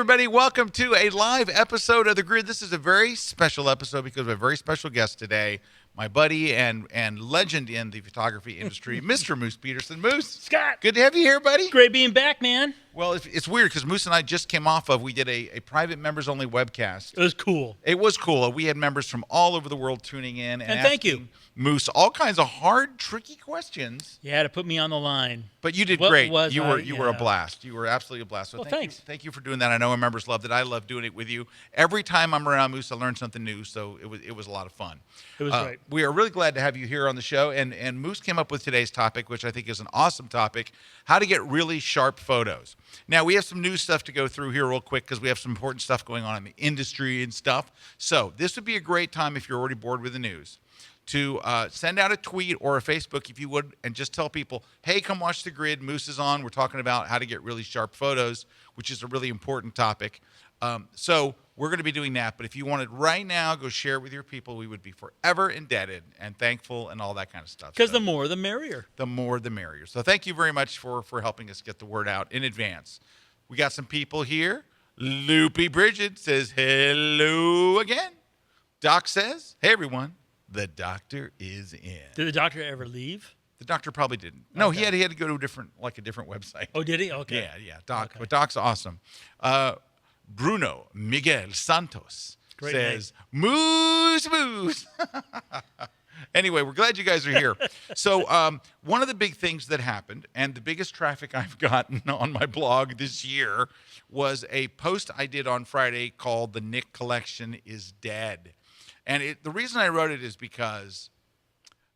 everybody. Welcome to a live episode of The Grid. This is a very special episode because we have a very special guest today. My buddy and legend in the photography industry, Mr. Moose Peterson. Moose. Scott. Good to have you here, buddy. Great being back, man. Well, it's weird because Moose and I just came off of, we did a private members-only webcast. It was cool. It was cool. We had members from all over the world tuning in and thank you, Moose all kinds of hard, tricky questions. You had to put me on the line. But you did great. You were a Yeah. blast. You were absolutely a blast. So Well, thanks. Thank you for doing that. I know our members loved it. I love doing it with you. Every time I'm around Moose, I learn something new. So it was a lot of fun. It was great. We are really glad to have you here on the show. And Moose came up with today's topic, which I think is an awesome topic: how to get really sharp photos. Now we have some new stuff to go through here real quick because we have some important stuff going on in the industry and stuff. So this would be a great time if you're already bored with the news to send out a tweet or a Facebook, if you would, and just tell people, hey, come watch The Grid. Moose is on. We're talking about how to get really sharp photos, which is a really important topic. So we're going to be doing that. But if you wanted right now, go share it with your people. We would be forever indebted and thankful and all that kind of stuff. Because the more, the merrier. The more, the merrier. So thank you very much for helping us get the word out in advance. We got some people here. Loopy Bridget says, hello again. Doc says, hey, everyone. The doctor is in. Did the doctor ever leave? The doctor probably didn't. No, Okay. he had to go to a different website. Oh, did he? Okay. Yeah, Doc. Okay. But Doc's awesome. Bruno Miguel Santos Great says, Moose. Anyway, we're glad you guys are here. So one of the big things that happened, and the biggest traffic I've gotten on my blog this year, was a post I did on Friday called "The Nick Collection is Dead." And the reason I wrote it is because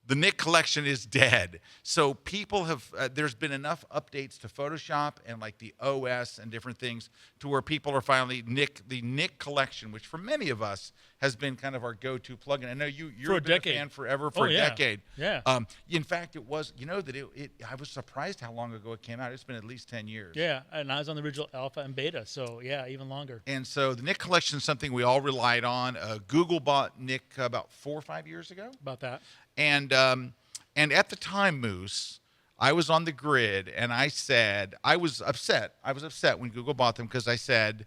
the Nick Collection is dead. So people have, there's been enough updates to Photoshop and like the OS and different things to where people are finally, the Nick Collection, which for many of us has been kind of our go-to plugin. I know you're been a fan forever, for a decade. Yeah. In fact, it was, I was surprised how long ago it came out. It's been at least 10 years. Yeah, and I was on the original alpha and beta, so yeah, even longer. And so the Nick Collection is something we all relied on. Google bought Nick about 4 or 5 years ago. About that. And at the time, Moose, I was on The Grid, and I said I was upset. I was upset when Google bought them because I said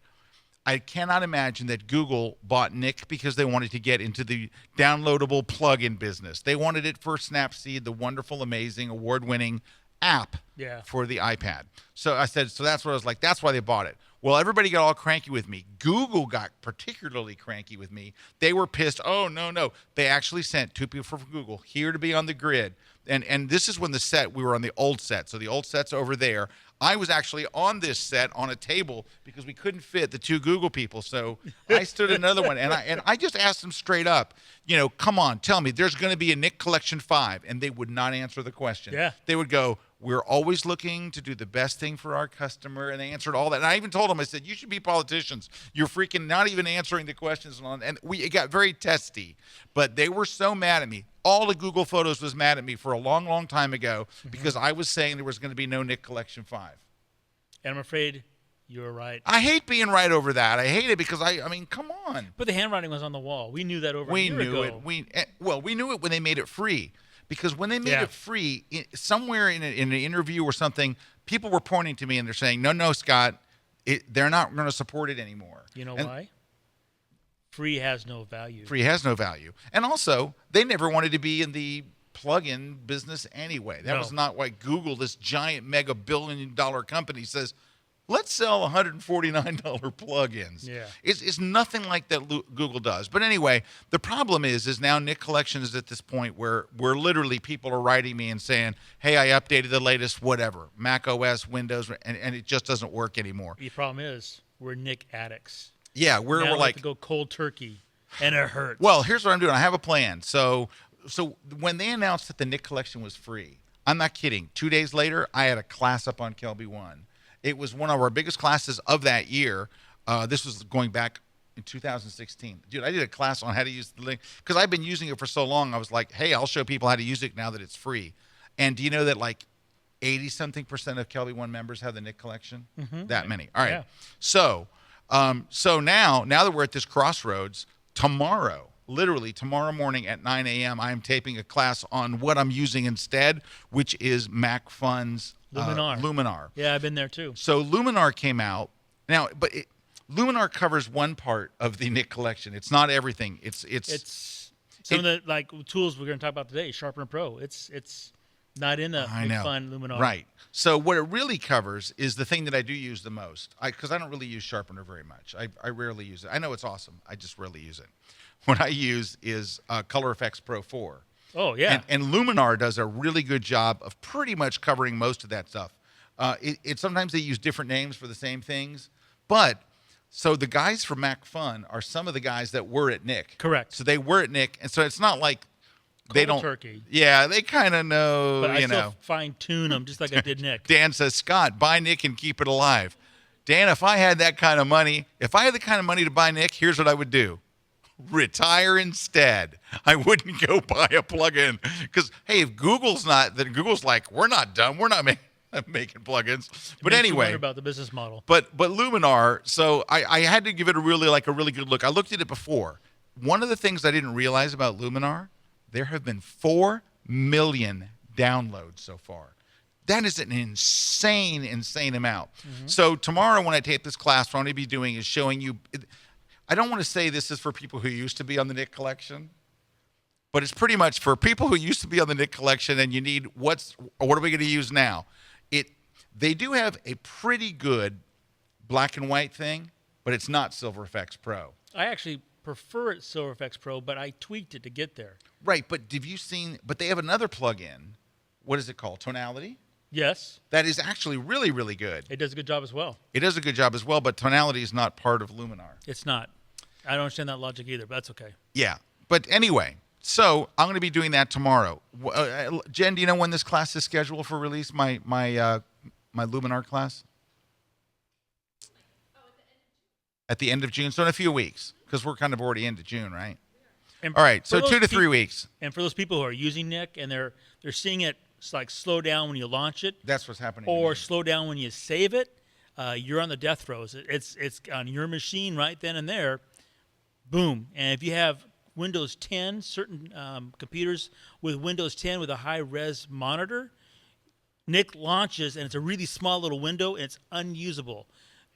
I cannot imagine that Google bought Nick because they wanted to get into the downloadable plugin business. They wanted it for Snapseed, the wonderful, amazing, award-winning app for the iPad. So I said, so that's what I was like. That's why they bought it. Well, everybody got all cranky with me. Google got particularly cranky with me. They were pissed. Oh, no. They actually sent 2 people from Google here to be on The Grid. And this is when we were on the old set. So the old set's over there. I was actually on this set on a table because we couldn't fit the 2 Google people. So I stood another one. And I just asked them straight up, come on, tell me, there's going to be a Nick Collection 5. And they would not answer the question. Yeah. They would go, we're always looking to do the best thing for our customer. And they answered all that. And I even told them, I said, you should be politicians. You're freaking not even answering the questions. And it got very testy. But they were so mad at me. All of Google Photos was mad at me for a long, long time ago because I was saying there was going to be no Nick Collection 5. And I'm afraid you were right. I hate being right over that. I hate it because, I mean, come on. But the handwriting was on the wall. We knew that a year ago. We knew it when they made it free. Because when they made it free, somewhere in an interview or something, people were pointing to me and they're saying, no, Scott, they're not going to support it anymore. You know why? Free has no value. Free has no value. And also, they never wanted to be in the plug-in business anyway. That was not why Google, this giant mega billion-dollar company, says, let's sell $149 plugins. Yeah. It's nothing like that Google does. But anyway, the problem is now Nick Collection is at this point where literally people are writing me and saying, hey, I updated the latest whatever, Mac OS, Windows, and it just doesn't work anymore. The problem is we're Nick addicts. Yeah, now we're we like have to go cold turkey, and it hurts. Well, here's what I'm doing. I have a plan. So when they announced that the Nick Collection was free, I'm not kidding. 2 days later, I had a class up on KelbyOne. It was one of our biggest classes of that year. This was going back in 2016. Dude, I did a class on how to use the link because I've been using it for so long. I was like, hey, I'll show people how to use it now that it's free. And do you know that like 80-something% of KelbyOne members have the Nick Collection? Mm-hmm. That many. All right. Yeah. So now that we're at this crossroads, literally tomorrow morning at 9 a.m., I am taping a class on what I'm using instead, which is MacFun's Luminar. Yeah, I've been there too. So Luminar came out. Now, but Luminar covers one part of the Nick collection. It's not everything. It's some of the like tools we're going to talk about today. Sharpener Pro. It's not in the I big know. fun Luminar. Right. So what it really covers is the thing that I do use the most. Because I don't really use Sharpener very much. I rarely use it. I know it's awesome. I just rarely use it. What I use is Color Effects Pro 4. Oh yeah. And Luminar does a really good job of pretty much covering most of that stuff. Sometimes they use different names for the same things, but so the guys from Mac Fun are some of the guys that were at Nick. Correct. So they were at Nick, and so it's not like they Cold don't. turkey. Yeah, they kind of know. But I you still know, fine tune them just like I did Nick. Dan says, Scott, buy Nick and keep it alive. Dan, if I had that kind of money, to buy Nick, here's what I would do. Retire instead. I wouldn't go buy a plugin because, hey, if Google's not, then Google's like, we're not done. We're not making plugins. But Makes you anyway, wonder about the business model. but Luminar. So I had to give it a really good look. I looked at it before. One of the things I didn't realize about Luminar, there have been 4 million downloads so far. That is an insane amount. Mm-hmm. So tomorrow when I tape this class, what I'm going to be doing is showing you. I don't want to say this is for people who used to be on the Nick collection, but it's pretty much for people who used to be on the Nick collection and you need what are we going to use now? They do have a pretty good black and white thing, but it's not Silver Effects Pro. I actually prefer it Silver Effects Pro, but I tweaked it to get there. Right, but have you seen, but they have another plugin. What is it called? Tonality? Yes. That is actually really, really good. It does a good job as well. It does a good job as well, but Tonality is not part of Luminar. It's not. I don't understand that logic either, but that's okay. Yeah, but anyway, so I'm going to be doing that tomorrow. Jen, do you know when this class is scheduled for release? My Luminar class? At the end of June, so in a few weeks, because we're kind of already into June, right? And all right, so for 2 to 3 weeks. And for those people who are using Nick and they're seeing it like slow down when you launch it, that's what's happening. Or slow down when you save it, you're on the death throes. It's on your machine right then and there. Boom. And if you have Windows 10, certain computers with Windows 10 with a high-res monitor, Nick launches, and it's a really small little window, and it's unusable.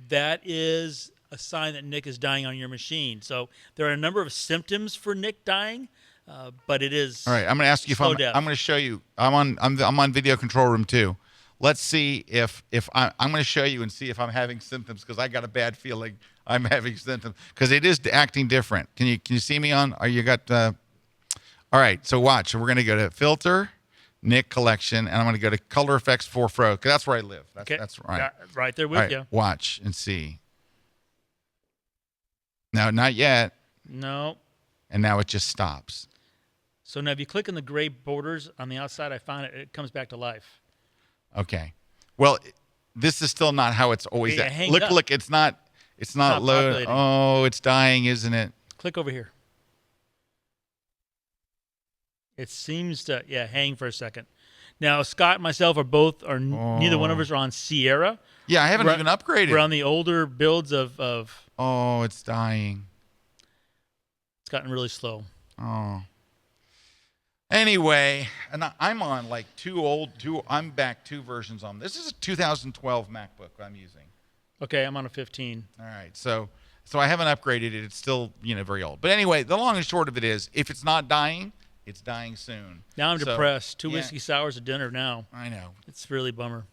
That is a sign that Nick is dying on your machine. So there are a number of symptoms for Nick dying, but it is. All right, I'm going to ask you if I'm going to show you. I'm on Video Control Room 2. Let's see if I'm going to show you and see if I'm having symptoms because I got a bad feeling I'm having symptoms because it is acting different. Can you see me on? Are you got? All right, so watch. We're going to go to Filter, Nick Collection, and I'm going to go to Color Effects 4 Pro because that's where I live. That's right. Yeah, right there with you. Watch and see. No, not yet. No. And now it just stops. So now if you click on the gray borders on the outside, I found it comes back to life. Okay. Well, this is still not how it's always. Look, it's not loading. Oh, it's dying, isn't it? Click over here. It seems to hang for a second. Now Scott and myself neither one of us are on Sierra. Yeah, I haven't even upgraded. We're on the older builds of. Oh, it's dying. It's gotten really slow. Oh. Anyway, and I'm on like I'm back 2 versions on. This is a 2012 MacBook I'm using. Okay, I'm on a 15. All right, so I haven't upgraded it. It's still very old. But anyway, the long and short of it is, if it's not dying, it's dying soon. Now I'm depressed. 2 whiskey sours at dinner now. I know. It's really a bummer.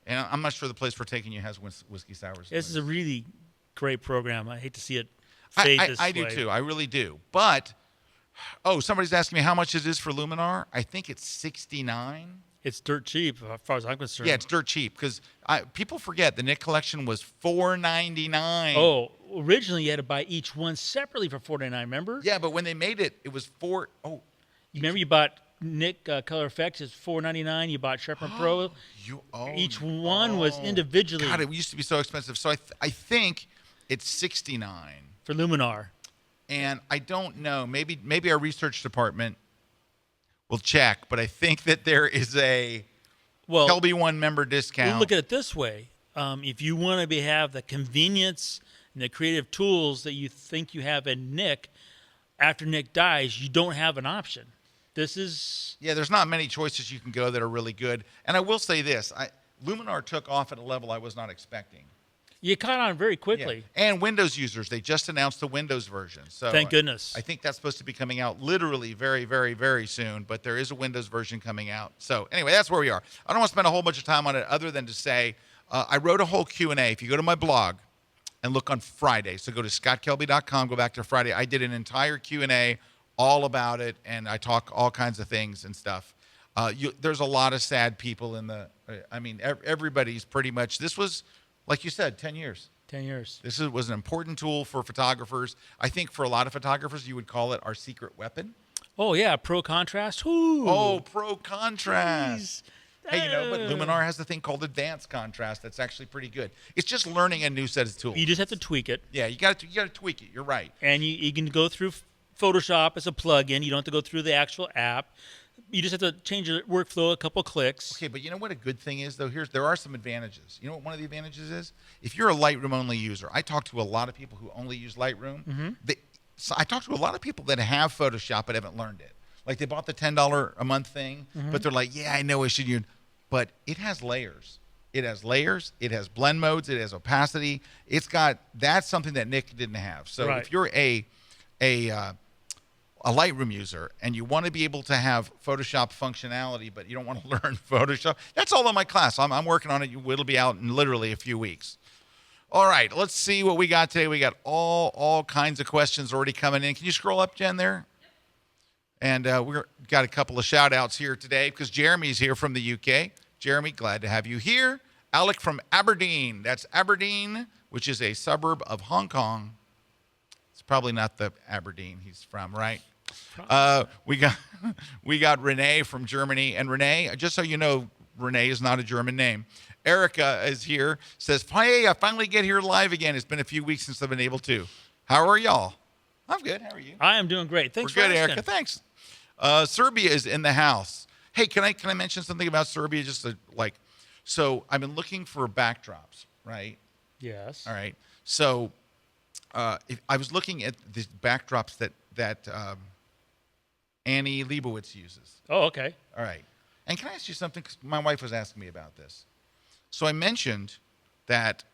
And I'm not sure the place we're taking you has whiskey sours. This is a really great program. I hate to see it fade this way. I do too. I really do. But somebody's asking me how much it is for Luminar. I think it's $69. It's dirt cheap, as far as I'm concerned. Yeah, it's dirt cheap because people forget the Nick collection was $4.99. Oh, originally you had to buy each one separately for $4.99. Remember? Yeah, but when they made it, it was $4. Oh, remember you bought Nick Color Effects is $4.99. You bought Sharpener Pro. Each one was individually. God, it used to be so expensive. So I think it's $69 for Luminar. And I don't know. Maybe our research department will check, but I think that there is a KelbyOne member discount. We'll look at it this way: if you want to have the convenience and the creative tools that you think you have in Nick, after Nick dies, you don't have an option. There's not many choices you can go that are really good. And I will say this: Luminar took off at a level I was not expecting. You caught on very Yeah. quickly. And Windows users, they just announced the Windows version. So Thank goodness. I think that's supposed to be coming out literally very, very, very soon, but there is a Windows version coming out. So anyway, that's where we are. I don't want to spend a whole bunch of time on it other than to say I wrote a whole Q&A. If you go to my blog and look on Friday, so go to scottkelby.com, go back to Friday. I did an entire Q&A all about it, and I talk all kinds of things and stuff. There's a lot of sad people in the, everybody's pretty much, this was, like you said, 10 years. 10 years. This was an important tool for photographers. I think for a lot of photographers, you would call it our secret weapon. Oh, yeah, pro contrast. Ooh. Oh, pro contrast. Jeez. Hey, but Luminar has the thing called advanced contrast that's actually pretty good. It's just learning a new set of tools. You just have to tweak it. Yeah, you got to tweak it. You're right. And you can go through Photoshop as a plug-in. You don't have to go through the actual app. You just have to change your workflow a couple clicks. Okay, but you know what a good thing is, though? There are some advantages. You know what one of the advantages is? If you're a Lightroom-only user, I talk to a lot of people who only use Lightroom. Mm-hmm. So I talk to a lot of people that have Photoshop but haven't learned it. Like they bought the $10 a month thing, but they're like, yeah, I know I should use. But it has layers. It has layers. It has blend modes. It has opacity. That's something that Nick didn't have. So Right. if you're a Lightroom user and you want to be able to have Photoshop functionality, but you don't want to learn Photoshop, that's all in my class. I'm working on it. It'll be out in literally a few weeks. All right, let's see what we got today. We got all kinds of questions already coming in. Can you scroll up, Jen, there? And we've got a couple of shout outs here today because Jeremy's here from the UK. Jeremy, glad to have you here. Alec from Aberdeen. That's Aberdeen, which is a suburb of Hong Kong. It's probably not the Aberdeen he's from, right? We got Renee from Germany. And Renee, just so you know, Renee is not a German name. Erica is here, says, hey, I finally get here live again. It's been a few weeks since I've been able to. How are y'all? I'm good. How are you? I am doing great. Thanks We're for good, asking. Erica. Thanks. Serbia is in the house. Hey, can I mention something about Serbia? So I've been looking for backdrops, right? Yes. All right. So if I was looking at the backdrops that Annie Leibovitz uses. Oh, okay. All right. And can I ask you something? 'Cause my wife was asking me about this. So I mentioned that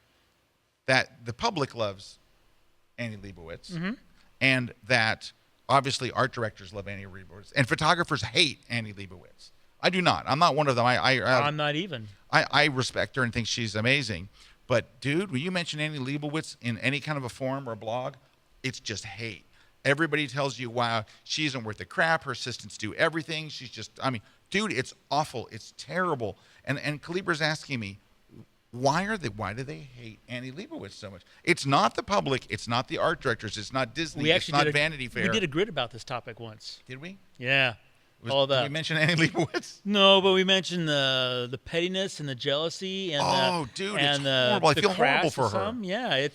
the public loves Annie Leibovitz, and that obviously art directors love Annie Leibovitz, and photographers hate Annie Leibovitz. I do not. I'm not one of them. I'm not even. I respect her and think she's amazing. But, dude, when you mention Annie Leibovitz in any kind of a forum or a blog, it's just hate. Everybody tells you, wow, she isn't worth the crap. Her assistants do everything. She's just, dude, it's awful. It's terrible. And Kalibra's asking me, why do they hate Annie Leibovitz so much? It's not the public. It's not the art directors. It's not Disney. It's not Vanity Fair. We did a grid about this topic once. Did we? Yeah. All that. Did we mention Annie Leibovitz? No, but we mentioned the pettiness and the jealousy and dude, and it's horrible. I the feel horrible crass for of her. some. Yeah,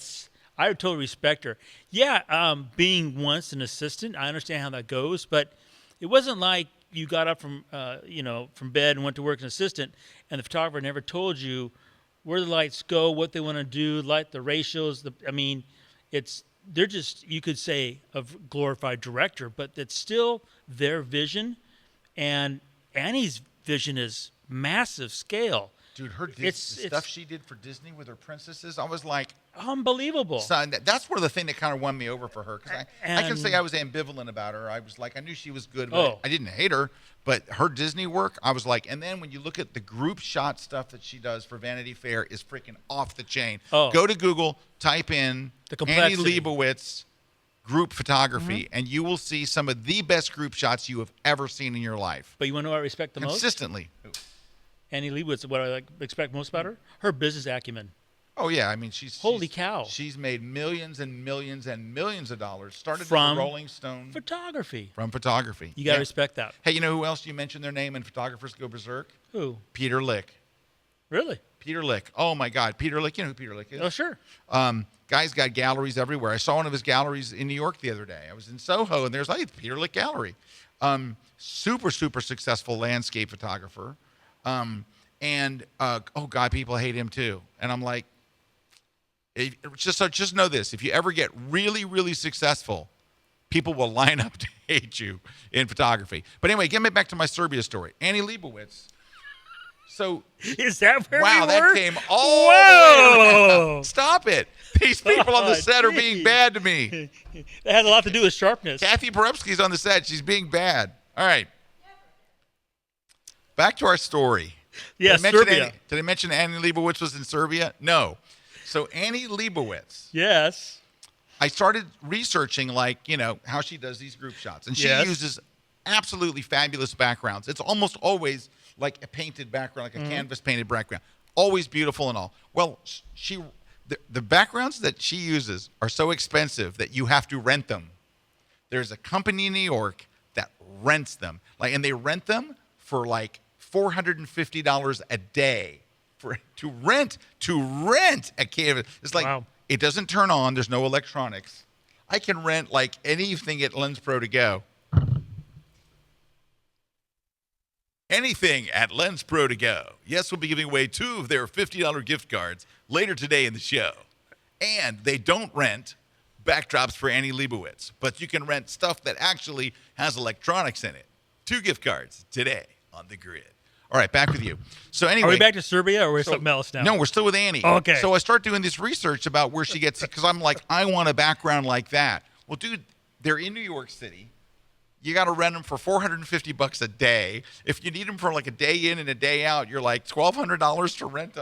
I totally respect her. Yeah, being once an assistant, I understand how that goes, but it wasn't like you got up from from bed and went to work as an assistant, and the photographer never told you where the lights go, what they want to do, light the ratios. They're just, you could say, a glorified director, but it's still their vision. And Annie's vision is massive scale. Dude, the stuff she did for Disney with her princesses, I was like, unbelievable. So that's one of the things that kind of won me over for her. Because I can say I was ambivalent about her. I was like, I knew she was good, but I didn't hate her. But her Disney work, I was like, and then when you look at the group shot stuff that she does for Vanity Fair is freaking off the chain. Oh. Go to Google, type in Annie complexity. Leibovitz group photography, and you will see some of the best group shots you have ever seen in your life. But you want to know what I respect the most? Consistently. Annie Leibovitz, what I respect most about her? Her business acumen. Oh, yeah. Holy cow. She's made millions and millions and millions of dollars. Started From with Rolling Stone. Photography. From photography. You got to respect that. Hey, you know who else you mentioned their name and photographers go berserk? Who? Peter Lick. Really? Peter Lick. Oh, my God. Peter Lick. You know who Peter Lick is? Oh, sure. Guy's got galleries everywhere. I saw one of his galleries in New York the other day. I was in Soho, and there's the Peter Lick Gallery. Super, super successful landscape photographer. Oh, God, people hate him, too. And I'm like, just know this. If you ever get really, really successful, people will line up to hate you in photography. But anyway, get me back to my Serbia story. Annie Leibovitz. So is that where we were? Wow, that came all the way around. stop it. These people on the set are being bad to me. That has a lot to do with sharpness. Kathy Porupski's on the set. She's being bad. All right. Back to our story. Yeah, Serbia. Did I mention Annie Leibovitz was in Serbia? No. So Annie Leibovitz. Yes. I started researching, how she does these group shots. And she uses absolutely fabulous backgrounds. It's almost always like a painted background, like a canvas painted background. Always beautiful and all. Well, the backgrounds that she uses are so expensive that you have to rent them. There's a company in New York that rents them. And they rent them for $450 a day to rent a canvas. It's like, wow. It doesn't turn on. There's no electronics. I can rent anything at Lens Pro to go. Anything at Lens Pro to go. Yes, we'll be giving away 2 of their $50 gift cards later today in the show. And they don't rent backdrops for Annie Leibovitz, but you can rent stuff that actually has electronics in it. 2 gift cards today on the grid. All right, back with you. So anyway, are we back to Serbia or are we something else now? No, we're still with Annie. Oh, okay. So I start doing this research about where she gets it because I'm like, I want a background like that. Well, dude, they're in New York City. You got to rent them for $450 a day. If you need them for a day in and a day out, you're like $1,200 to rent.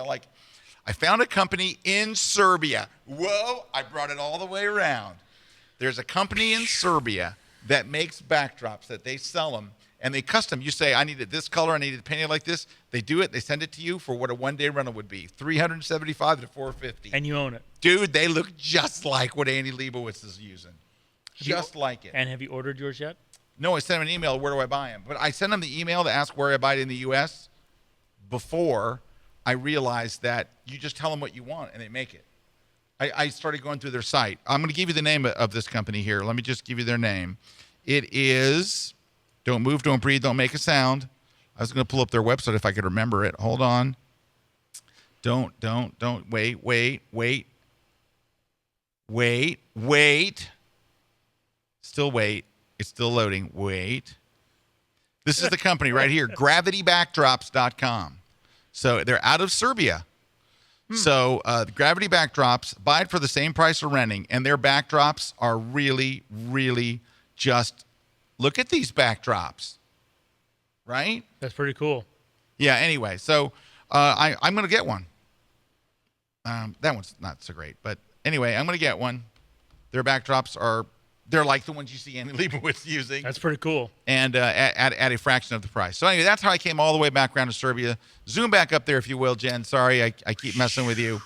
I found a company in Serbia. Whoa, I brought it all the way around. There's a company in Serbia that makes backdrops that they sell them. And they custom. You say, I needed this color. I needed it painted like this. They do it. They send it to you for what a one-day rental would be, $375 to $450. And you own it. Dude, they look just like what Annie Leibovitz is using. Just like it. And have you ordered yours yet? No, I sent them an email, where do I buy them? But I sent them the email to ask where I buy it in the U.S. before I realized that you just tell them what you want and they make it. I started going through their site. I'm going to give you the name of this company here. Let me just give you their name. It is... Don't move, don't breathe, don't make a sound. I was going to pull up their website if I could remember it. Hold on. Don't. Wait. Still wait. It's still loading. Wait. This is the company right here, gravitybackdrops.com. So they're out of Serbia. So the Gravity Backdrops, buy it for the same price of renting, and their backdrops are really, really just... Look at these backdrops, right? That's pretty cool. Yeah, anyway, so I'm going to get one. That one's not so great, but anyway, I'm going to get one. Their backdrops they're like the ones you see Annie Leibovitz using. That's pretty cool. And at a fraction of the price. So anyway, that's how I came all the way back around to Serbia. Zoom back up there, if you will, Jen. Sorry, I keep messing with you.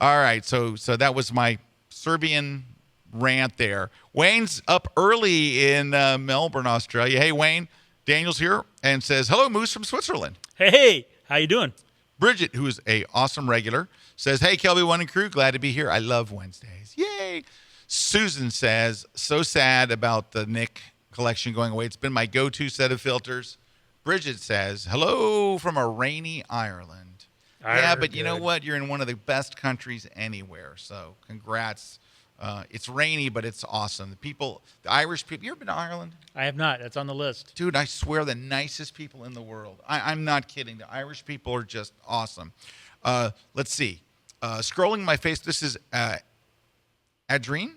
All right, so that was my Serbian rant there. Wayne's up early in Melbourne, Australia. Hey, Wayne. Daniel's here and says, hello, Moose from Switzerland. Hey, how you doing? Bridget, who is a awesome regular, says, hey, KelbyOne and crew, glad to be here. I love Wednesdays. Yay. Susan says, so sad about the Nick collection going away. It's been my go-to set of filters. Bridget says, hello from a rainy Ireland. Yeah, but you know what? You're in one of the best countries anywhere. So congrats. It's rainy, but it's awesome. The Irish people, you ever been to Ireland? I have not. That's on the list. Dude, I swear the nicest people in the world. I'm not kidding. The Irish people are just awesome. Let's see. Scrolling my face, this is Adrian?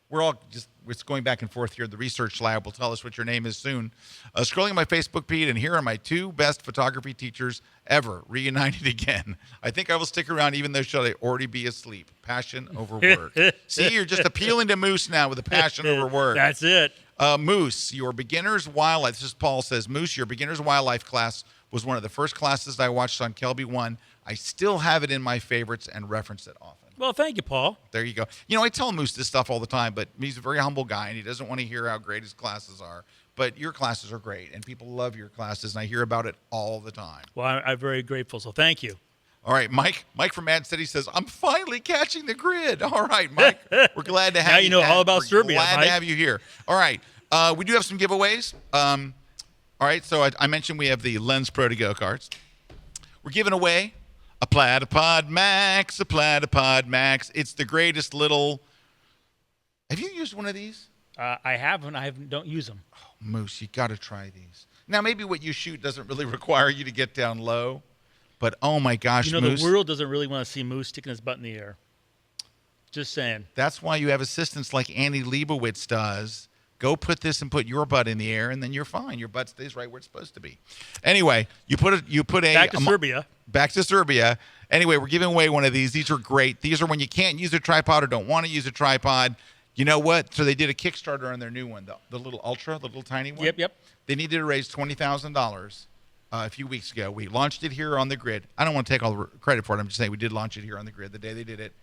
We're all it's going back and forth here. The research lab will tell us what your name is soon. Scrolling my Facebook feed, and here are my 2 best photography teachers ever, reunited again. I think I will stick around even though should I already be asleep. Passion over work. See, you're just appealing to Moose now with a passion over work. That's it. Moose, your beginner's wildlife. This is Paul says, Moose, your beginner's wildlife class was one of the first classes I watched on KelbyOne. I still have it in my favorites and reference it often. Well, thank you, Paul. There you go. You know, I tell Moose this stuff all the time, but he's a very humble guy, and he doesn't want to hear how great his classes are. But your classes are great, and people love your classes, and I hear about it all the time. Well, I'm very grateful, so thank you. All right, Mike from Mad City says, I'm finally catching the grid. All right, Mike, we're glad to have you. Now you know all about Serbia, glad Mike. to have you here. All right, we do have some giveaways. All right, so I mentioned we have the Lens Pro to Go cards. We're giving away a Platypod Max, It's the greatest little... Have you used one of these? I haven't. Don't use them. Oh, Moose, you got to try these. Now, maybe what you shoot doesn't really require you to get down low, But oh my gosh, You know, Moose. the world doesn't really want to see Moose sticking his butt in the air. Just saying. That's why you have assistants like Annie Leibovitz does. Go put this and put your butt in the air, and then you're fine. Your butt stays right where it's supposed to be. Anyway, you put a Back to Serbia. Back to Serbia. Anyway, we're giving away one of these. These are great. These are when you can't use a tripod or don't want to use a tripod. You know what? So they did a Kickstarter on their new one, the little Ultra, the little tiny one. Yep. They needed to raise $20,000 a few weeks ago. We launched it here on the grid. I don't want to take all the credit for it. I'm just saying we did launch it here on the grid the day they did it.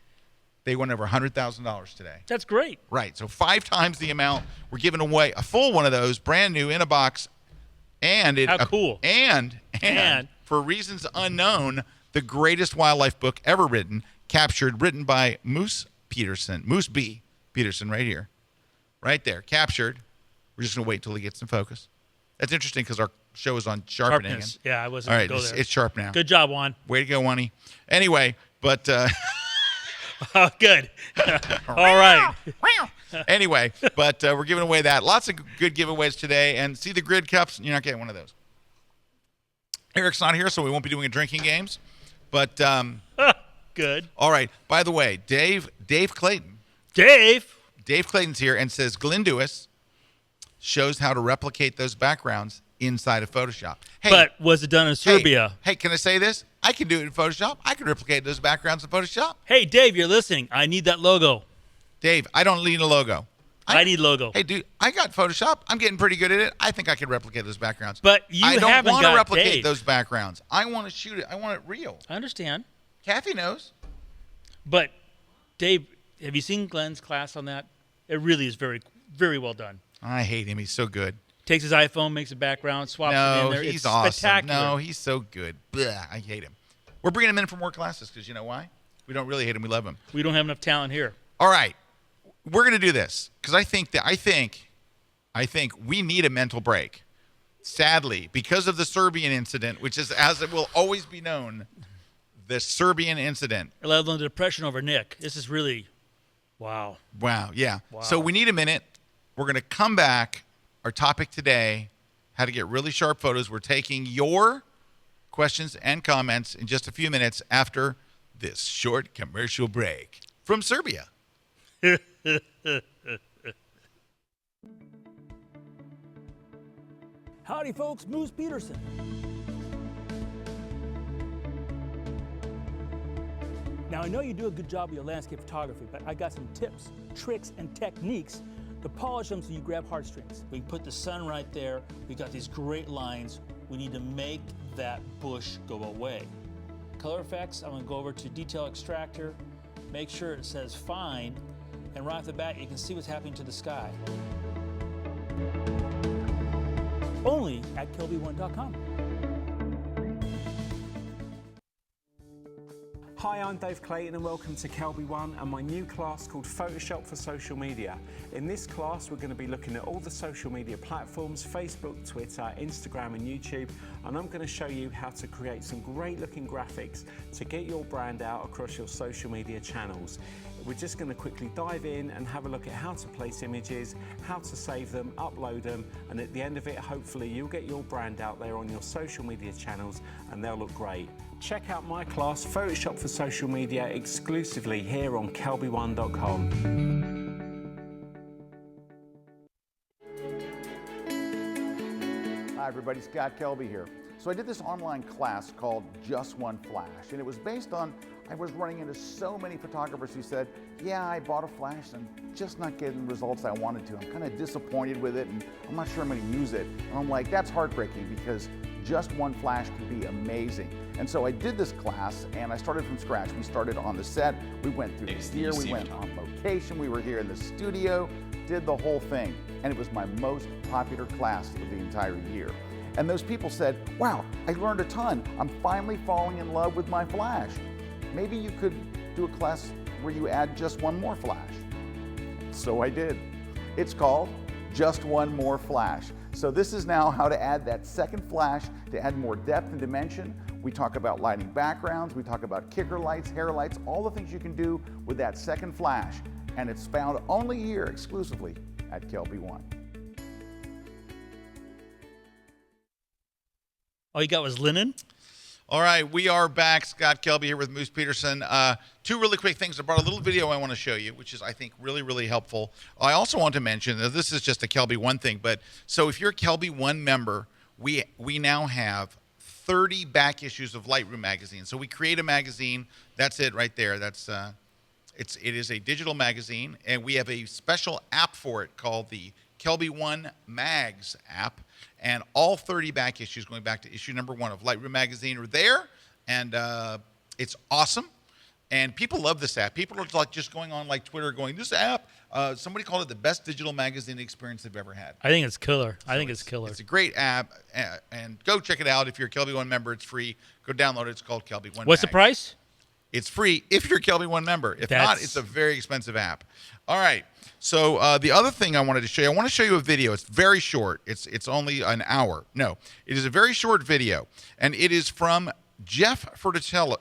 They went over $100,000 today. That's great. Right. So 5 times the amount. We're giving away a full one of those, brand new in a box. And it How cool. And for reasons unknown, the greatest wildlife book ever written, written by Moose Peterson. Moose B. Peterson right here. Right there. Captured. We're just going to wait till he gets in focus. That's interesting because our show is on sharpening. Sharpness. Yeah, I wasn't All right, going to go there. it's sharp now. Good job, Juan. Way to go, Wani. Anyway, but... Oh, good. All right. Anyway, but we're giving away that. Lots of good giveaways today. And see the grid cups? You're not getting one of those. Eric's not here, so we won't be doing drinking games. But Good. all right. By the way, Dave Clayton. Dave Clayton's here and says Glyndwys shows how to replicate those backgrounds inside of Photoshop. Hey, But was it done in Serbia? Hey, can I say this? I can do it in Photoshop. I can replicate those backgrounds in Photoshop. Hey, Dave, you're listening. I need that logo. Dave, I don't need a logo. I need logo. Hey, dude, I got Photoshop. I'm getting pretty good at it. I think I can replicate those backgrounds. But you I don't haven't want to got replicate Dave. those backgrounds. I want to shoot it. I want it real. I understand. Kathy knows. But, Dave, have you seen Glenn's class on that? It really is very, very well done. I hate him. He's so good. Takes his iPhone, makes a background, swaps it No, in there. he's It's awesome. spectacular. No, he's so good. Blech, I hate him. We're bringing him in for more classes because you know why? We don't really hate him. We love him. We don't have enough talent here. All right, we're going to do this because I think we need a mental break. Sadly, because of the Serbian incident, which is, as it will always be known, the Serbian incident. Let alone the depression over Nick. This is really, wow. Wow, yeah. Wow. So we need a minute. We're going to come back. Our topic today, how to get really sharp photos. We're taking your questions and comments in just a few minutes after this short commercial break from Serbia. Howdy, folks. Moose Peterson. Now, I know you do a good job with your landscape photography, but I got some tips, tricks, and techniques to polish them so you grab heartstrings. We put the sun right there. We got these great lines. We need to make that bush go away. Color effects, I'm gonna go over to Detail Extractor, make sure it says fine, and right off the bat, you can see what's happening to the sky. Only at KelbyOne.com. Hi, I'm Dave Clayton and welcome to KelbyOne and my new class called Photoshop for Social Media. In this class, we're going to be looking at all the social media platforms, Facebook, Twitter, Instagram and YouTube, and I'm going to show you how to create some great looking graphics to get your brand out across your social media channels. We're just going to quickly dive in and have a look at how to place images, how to save them, upload them, and at the end of it, hopefully you'll get your brand out there on your social media channels and they'll look great. Check out my class, Photoshop for Social Media, exclusively here on KelbyOne.com. Hi everybody, Scott Kelby here. So I did this online class called Just One Flash, and it was based on, I was running into so many photographers who said, yeah, I bought a flash and I'm just not getting the results I wanted to. I'm kind of disappointed with it and I'm not sure I'm going to use it. And I'm like, that's heartbreaking because just one flash can be amazing. And so I did this class and I started from scratch. We started on the set, we went through the gear, we went on location, we were here in the studio, did the whole thing. And it was my most popular class of the entire year. And those people said, wow, I learned a ton. I'm finally falling in love with my flash. Maybe you could do a class where you add just one more flash. So I did. It's called Just One More Flash. So this is now how to add that second flash to add more depth and dimension. We talk about lighting backgrounds, we talk about kicker lights, hair lights, all the things you can do with that second flash. And it's found only here exclusively at KelbyOne. All you got was linen? All right, we are back. Scott Kelby here with Moose Peterson. Two really quick things. I brought a little video I want to show you, which is, I think, really, really helpful. I also want to mention that this is just a KelbyOne thing, but so if you're a KelbyOne member, we now have 30 back issues of Lightroom magazine. So we create a magazine. That's it right there. It is a digital magazine, and we have a special app for it called the KelbyOne Mags app. And all 30 back issues, going back to issue number 1 of Lightroom magazine, are there, and it's awesome. And people love this app. People are like just going on like Twitter, going, "This app." Somebody called it the best digital magazine experience they've ever had. I think it's killer. I think it's killer. It's a great app, and go check it out. If you're a KelbyOne member, it's free. Go download it. It's called KelbyOne. What's the price? It's free if you're a KelbyOne member. If not, it's a very expensive app. All right. So the other thing I wanted to show you, I want to show you a video. It's very short. It's only an hour. No, it is a very short video, and it is from Jeff Ferticella.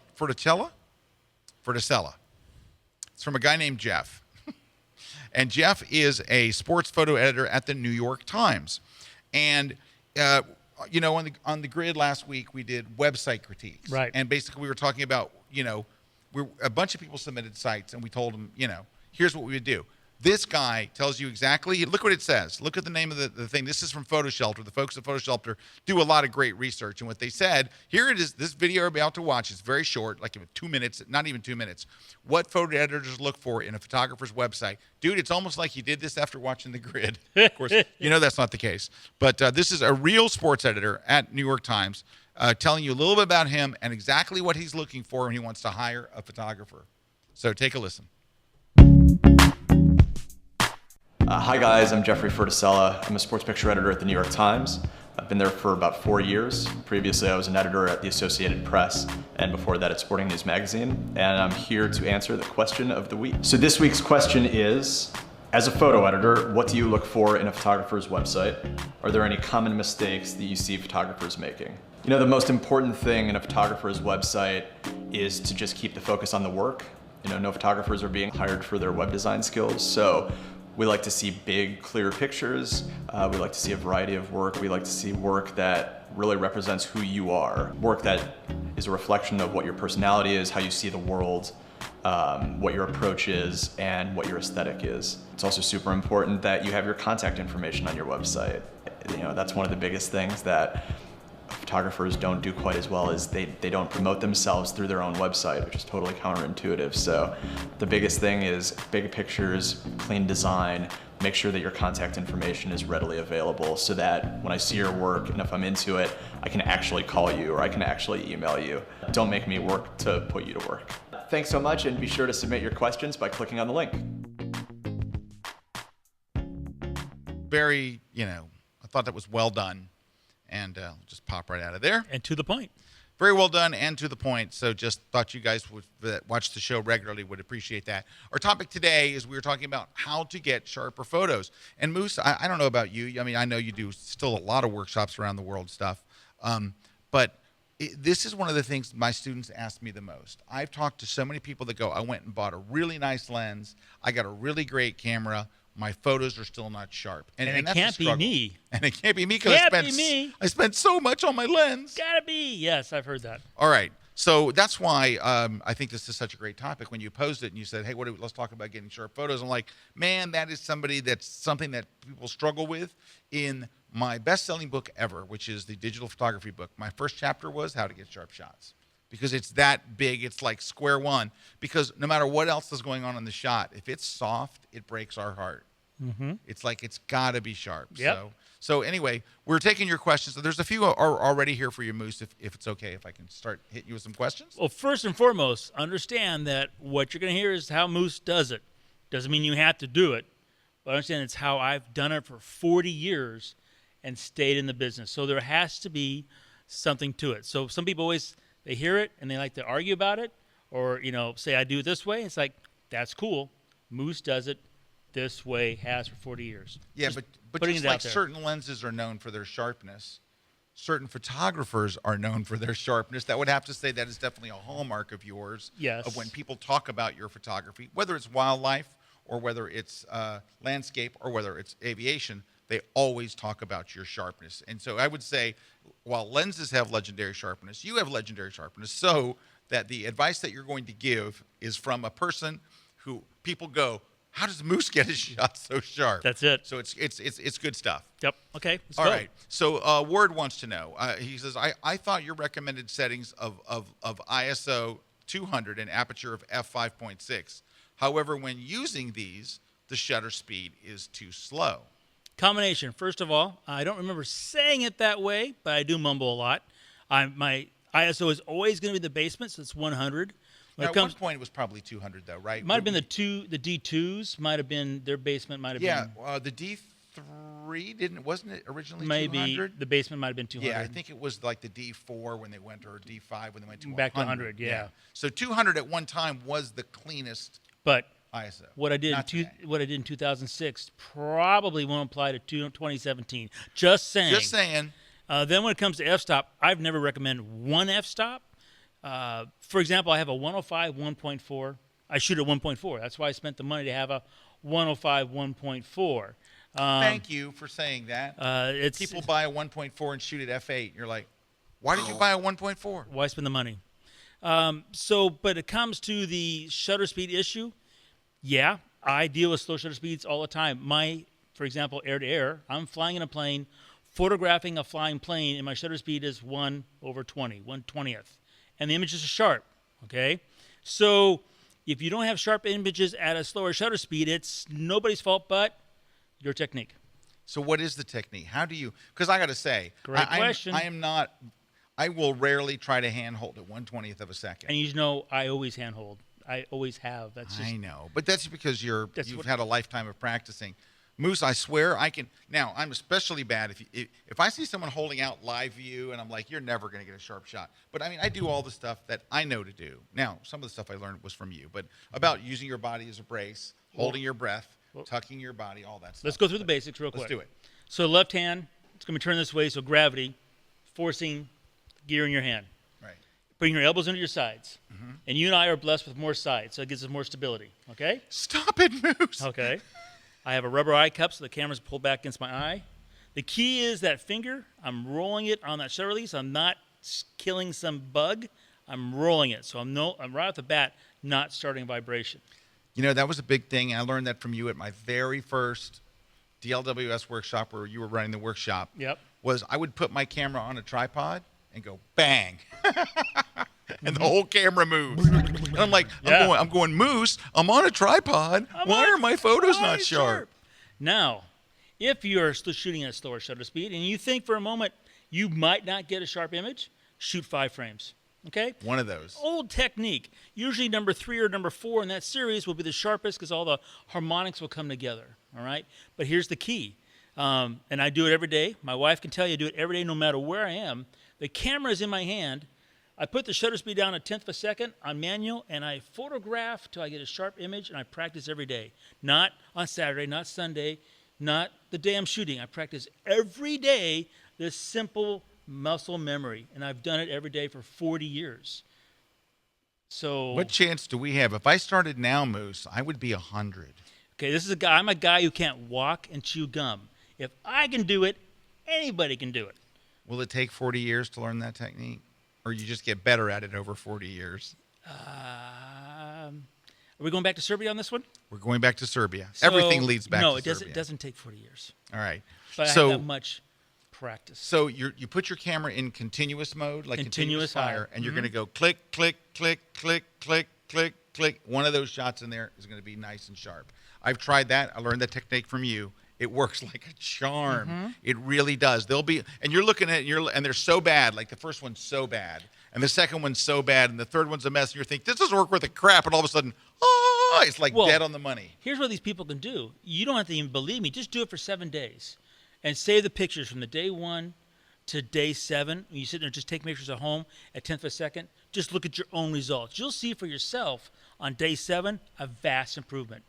It's from a guy named Jeff. And Jeff is a sports photo editor at the New York Times. And on the grid last week, we did website critiques. Right. And basically we were talking about, a bunch of people submitted sites, and we told them, here's what we would do. This guy tells you exactly, look what it says. Look at the name of the thing. This is from PhotoShelter. The folks at PhotoShelter do a lot of great research. And what they said, here it is, this video you're about to watch. It's very short, like 2 minutes, not even 2 minutes. What photo editors look for in a photographer's website. Dude, it's almost like he did this after watching the grid. Of course, that's not the case. But this is a real sports editor at New York Times telling you a little bit about him and exactly what he's looking for when he wants to hire a photographer. So take a listen. Hi guys, I'm Jeffrey Ferticella. I'm a sports picture editor at the New York Times. I've been there for about 4 years. Previously I was an editor at the Associated Press, and before that at Sporting News Magazine. And I'm here to answer the question of the week. So this week's question is, as a photo editor, what do you look for in a photographer's website? Are there any common mistakes that you see photographers making? The most important thing in a photographer's website is to just keep the focus on the work. No photographers are being hired for their web design skills, so we like to see big, clear pictures. We like to see a variety of work. We like to see work that really represents who you are. Work that is a reflection of what your personality is, how you see the world, what your approach is, and what your aesthetic is. It's also super important that you have your contact information on your website. That's one of the biggest things that photographers don't do quite as well, as they don't promote themselves through their own website, which is totally counterintuitive. So the biggest thing is big pictures, clean design, make sure that your contact information is readily available so that when I see your work and if I'm into it, I can actually call you or I can actually email you. Don't make me work to put you to work. Thanks so much, and be sure to submit your questions by clicking on the link. Very, I thought that was well done. And just pop right out of there. And to the point. Very well done and to the point. So just thought you guys that watch the show regularly would appreciate that. Our topic today is we were talking about how to get sharper photos. And Moose, I don't know about you. I mean, I know you do still a lot of workshops around the world stuff. But this is one of the things my students ask me the most. I've talked to so many people that go, I went and bought a really nice lens. I got a really great camera. My photos are still not sharp. And it that's can't be me. And it can't be me because I spent so much on my lens. Gotta be. Yes, I've heard that. All right. So that's why I think this is such a great topic. When you posed it and you said, hey, let's talk about getting sharp photos. I'm like, man, that is something that people struggle with. In my best-selling book ever, which is the digital photography book, my first chapter was how to get sharp shots. Because it's that big, it's like square one. Because no matter what else is going on in the shot, if it's soft, it breaks our heart. Mm-hmm. It's like it's got to be sharp. Yep. So anyway, we're taking your questions. So there's a few are already here for you, Moose, if it's okay, if I can start hitting you with some questions. Well, first and foremost, understand that what you're going to hear is how Moose does it. Doesn't mean you have to do it, but understand it's how I've done it for 40 years and stayed in the business. So there has to be something to it. So some people they hear it and they like to argue about it, or say I do it this way. It's like, that's cool. Moose does it this way, has for 40 years. Yeah, just but just like certain lenses are known for their sharpness, certain photographers are known for their sharpness. That would have to say that is definitely a hallmark of yours. Yes. Of when people talk about your photography, whether it's wildlife or whether it's landscape or whether it's aviation, they always talk about your sharpness. And so I would say, while lenses have legendary sharpness, you have legendary sharpness. So that the advice that you're going to give is from a person who people go, how does Moose get his shot so sharp? That's it. So it's good stuff. Yep. Okay. Let's All go. right. So Word wants to know. He says, I thought your recommended settings of ISO 200 and aperture of f5.6. However, when using these, the shutter speed is too slow. Combination. First of all, I don't remember saying it that way, but I do mumble a lot. My ISO is always going to be the basement, so it's 100. Now, at one point, it was probably 200, though, right? It might have been the D2s. Might have been their basement. Might have been. Yeah, the D3 wasn't it originally maybe 200? the basement might have been 200. Yeah, I think it was like the D4 when they went, or D5 when they went to Back to 100. Yeah. So 200 at one time was the cleanest But ISO. what I did in 2006 probably won't apply to 2017. Just saying. Just saying. Then when it comes to f-stop, I've never recommended one f-stop. For example, I have a 105 1.4. I shoot at 1.4. That's why I spent the money to have a 105 1.4. Thank you for saying that. People buy a 1.4 and shoot at f8. You're like, why did you buy a 1.4? Why spend the money? But it comes to the shutter speed issue. Yeah, I deal with slow shutter speeds all the time. For example, air-to-air, I'm flying in a plane, photographing a flying plane, and my shutter speed is 1/20, 1/20th. And the images are sharp, okay? So if you don't have sharp images at a slower shutter speed, it's nobody's fault but your technique. So what is the technique? How do you, because I got to say, Great question. I will rarely try to handhold at 1/20th of a second. And you know I always handhold. I always have. That's just, I know, but that's because you've had a lifetime of practicing. Moose, I swear I can. Now, I'm especially bad if I see someone holding out live view and I'm like, you're never going to get a sharp shot. But I mean, I do all the stuff that I know to do. Now, some of the stuff I learned was from you, but about using your body as a brace, holding your breath, tucking your body, all that stuff. Let's go through the basics real quick. Let's do it. So left hand, it's going to be turned this way, so gravity, forcing gear in your hand. Right. Putting your elbows into your sides. And you and I are blessed with more sides, so it gives us more stability, okay? Stop it, Moose. Okay. I have a rubber eye cup, so the camera's pulled back against my eye. The key is that finger. I'm rolling it on that shutter release. I'm not killing some bug. I'm rolling it. So I'm right off the bat not starting vibration. You know, that was a big thing. I learned that from you at my very first DLWS workshop where you were running the workshop. Yep. Was I would put my camera on a tripod and go bang. And the whole camera moves. And I'm like, I'm going, Moose, I'm on a tripod. Why are my photos not sharp? Now, if you're still shooting at a slower shutter speed and you think for a moment you might not get a sharp image, shoot 5 frames. Okay? One of those. Old technique. Usually number 3 or number 4 in that series will be the sharpest because all the harmonics will come together. All right? But here's the key. And I do it every day. My wife can tell you I do it every day no matter where I am. The camera is in my hand. I put the shutter speed down a 1/10 of a second on manual, and I photograph till I get a sharp image, and I practice every day. Not on Saturday, not Sunday, not the day I'm shooting. I practice every day this simple muscle memory, and I've done it every day for 40 years. So what chance do we have? If I started now, Moose, I would be 100. Okay, I'm a guy who can't walk and chew gum. If I can do it, anybody can do it. Will it take 40 years to learn that technique? Or you just get better at it over 40 years? Are we going back to Serbia on this one? We're going back to Serbia. So, Everything leads back to Serbia. No, it doesn't take 40 years. All right. But I have that much practice. So you put your camera in continuous mode, like continuous fire, and you're going to go click, click, click, click, click, click, click. One of those shots in there is going to be nice and sharp. I've tried that. I learned that technique from you. It works like a charm. It really does. And you're looking at it, and they're so bad. Like the first one's so bad, and the second one's so bad, and the third one's a mess. And you're thinking, this doesn't work worth a crap. And all of a sudden, it's like dead on the money. Here's what these people can do. You don't have to even believe me. Just do it for 7 days, and save the pictures from the day 1 to day 7. When you sit there and just take pictures at home at 1/10 of a second, just look at your own results. You'll see for yourself on day 7 a vast improvement.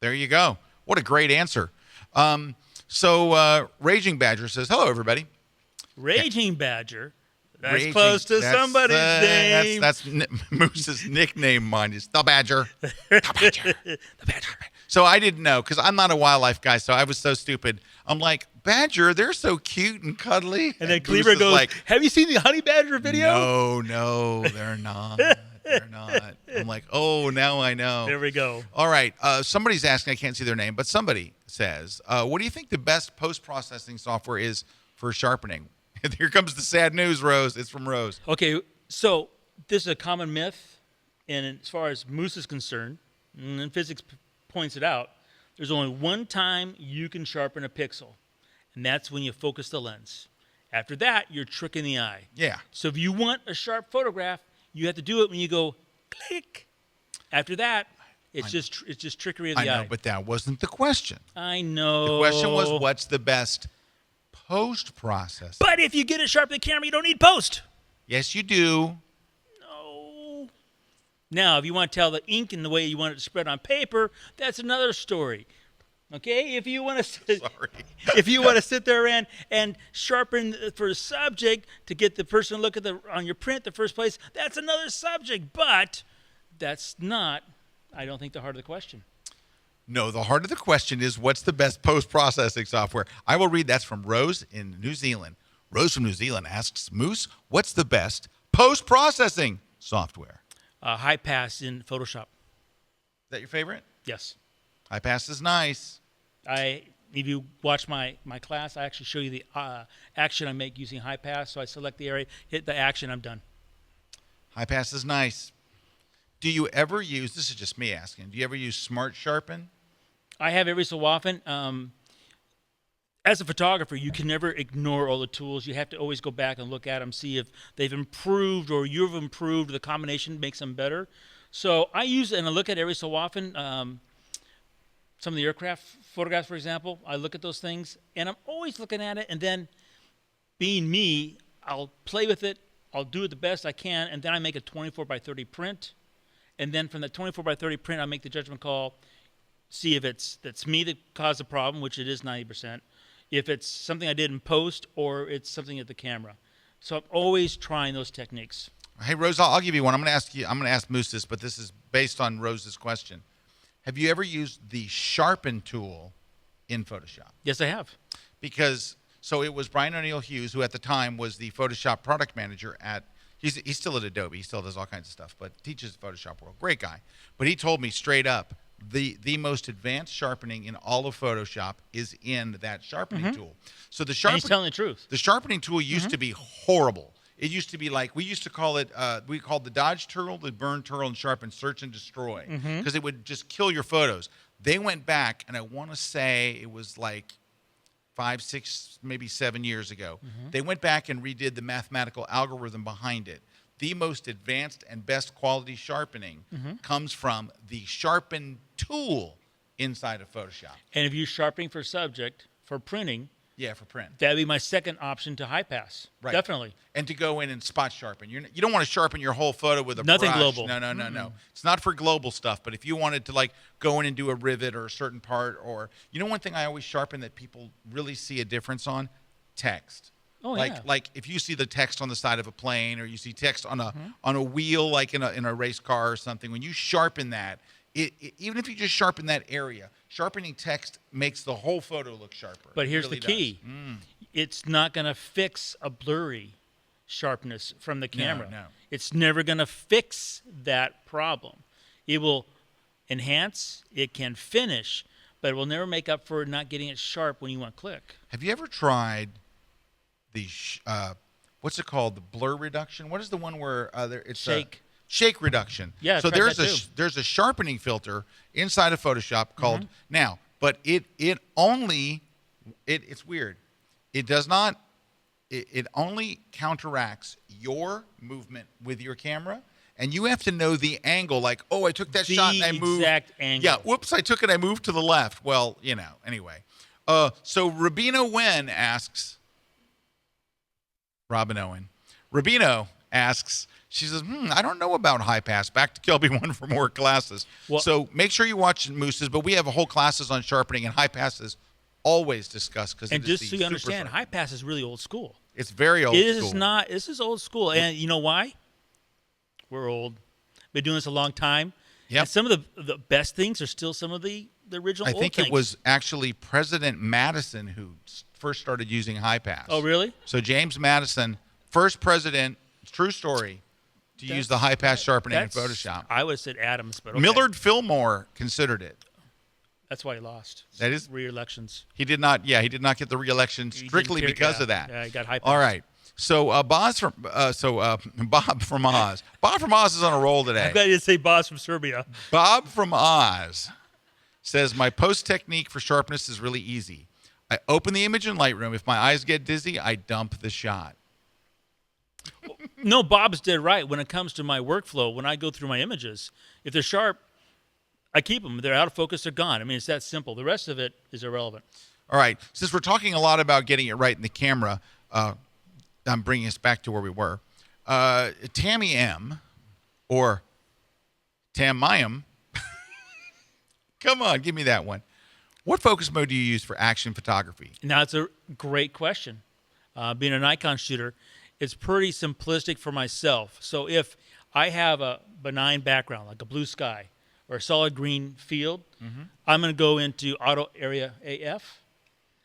There you go. What a great answer. Raging Badger says, hello, everybody. Raging Badger? That's close to somebody's name. That's Moose's nickname. Mine is the Badger. The Badger. The Badger. So I didn't know because I'm not a wildlife guy, so I was so stupid. I'm like, Badger, they're so cute and cuddly. And then Moose Cleaver is goes, like, have you seen the honey badger video? no, they're not. They're not. I'm like, oh, now I know. There we go. All right. Somebody's asking, I can't see their name, but somebody says, what do you think the best post-processing software is for sharpening? Here comes the sad news, Rose. It's from Rose. Okay, so this is a common myth, and as far as Moose is concerned, and physics points it out, there's only one time you can sharpen a pixel, and that's when you focus the lens. After that, you're tricking the eye. Yeah. So if you want a sharp photograph, you have to do it when you go click. After that, it's just trickery of the eye. I know, but that wasn't the question. I know. The question was, what's the best post-processing? But if you get it sharp in the camera, you don't need post. Yes, you do. No. Now, if you want to tell the ink in the way you want it to spread on paper, that's another story. Okay, if you want to sit there and sharpen for a subject to get the person to look at on your print the first place, that's another subject. But that's not, I don't think, the heart of the question. No, the heart of the question is, what's the best post-processing software? I will read. That's from Rose in New Zealand. Rose from New Zealand asks, Moose, what's the best post-processing software? High pass in Photoshop. Is that your favorite? Yes. High pass is nice. If you watch my class, I actually show you the action I make using high pass. So I select the area, hit the action, I'm done. High pass is nice. Do you ever use, this is just me asking, do you ever use Smart Sharpen? I have every so often. As a photographer, you can never ignore all the tools. You have to always go back and look at them, see if they've improved or you've improved, the combination makes them better. So I use it and I look at it every so often. Some of the aircraft photographs, for example, I look at those things, and I'm always looking at it, and then being me, I'll play with it, I'll do it the best I can, and then I make a 24 by 30 print, and then from the 24 by 30 print, I make the judgment call, see if that's me that caused the problem, which it is 90%, if it's something I did in post, or it's something at the camera. So I'm always trying those techniques. Hey, Rose, I'll give you one. I'm going to ask Moose this, but this is based on Rose's question. Have you ever used the Sharpen tool in Photoshop? Yes, I have. Because, so it was Brian O'Neill Hughes, who at the time was the Photoshop product manager at, he's still at Adobe, he still does all kinds of stuff, but teaches the Photoshop world. Great guy. But he told me straight up, the most advanced sharpening in all of Photoshop is in that sharpening tool. So the And he's telling the truth. The sharpening tool used to be horrible. It used to be like, we used to call it, we called the dodge tool, the burn tool, and sharpen, search and destroy, because it would just kill your photos. They went back, and I want to say it was like 5, 6, maybe 7 years ago. They went back and redid the mathematical algorithm behind it. The most advanced and best quality sharpening comes from the sharpen tool inside of Photoshop. And if you're sharpening for subject, for printing, Yeah, for print. that'd be my second option to high pass. Right. Definitely. And to go in and spot sharpen. You don't want to sharpen your whole photo with a Nothing brush. global. No. It's not for global stuff. But if you wanted to like go in and do a rivet or a certain part, or one thing I always sharpen that people really see a difference on, text. Oh, like, yeah. Like if you see the text on the side of a plane, or you see text on a wheel, like in a race car or something, when you sharpen that, even if you just sharpen that area, sharpening text makes the whole photo look sharper. But here's It really the key. It's not going to fix a blurry sharpness from the camera. no. It's never going to fix that problem. It will enhance, it can finish, but it will never make up for not getting it sharp when you want to click. Have you ever tried the what's it called? The blur reduction? What is the one where it's Shake. Shake reduction. Yeah, I so tried there's that too. there's a sharpening filter inside of Photoshop called now, but it's weird. It does not. It only counteracts your movement with your camera, and you have to know the angle. Like, oh, I took that shot and I moved. The exact angle. Yeah, whoops, I took it. I moved to the left. Well, anyway. So Rabino Wen asks. Robin Owen. Rubino asks, she says, I don't know about high pass. Back to KelbyOne for more classes. Well, so make sure you watch Moose's, but we have a whole classes on sharpening, and high pass is always discussed because And just so you understand, high pass is really old school. It's very old It school. is not. This is old school. And you know why? We're old. Been doing this a long time. Yep. And some of the best things are still some of the the original I old think things. it was actually President Madison who first started using high pass. Oh, really? So James Madison, first president, true story, to use the high pass sharpening in Photoshop. I would have said Adams, but okay. Millard Fillmore considered it. That's why he lost. That is re-elections. He did not. Yeah, he did not get the re-election strictly because of that. Yeah, he got high pass. All right. So Bob from Oz. Bob from Oz is on a roll today. I'm glad you didn't say boss from Serbia. Bob from Oz says, my post technique for sharpness is really easy. I open the image in Lightroom. If my eyes get dizzy, I dump the shot. No, Bob's dead right. When it comes to my workflow, when I go through my images, if they're sharp, I keep them. They're out of focus, they're gone. I mean, it's that simple. The rest of it is irrelevant. All right. Since we're talking a lot about getting it right in the camera, I'm bringing us back to where we were. Tammy M, or Tam Mayim, come on, give me that one. What focus mode do you use for action photography? Now, it's a great question. Being a Nikon shooter, it's pretty simplistic for myself. So if I have a benign background, like a blue sky or a solid green field, I'm going to go into auto area AF.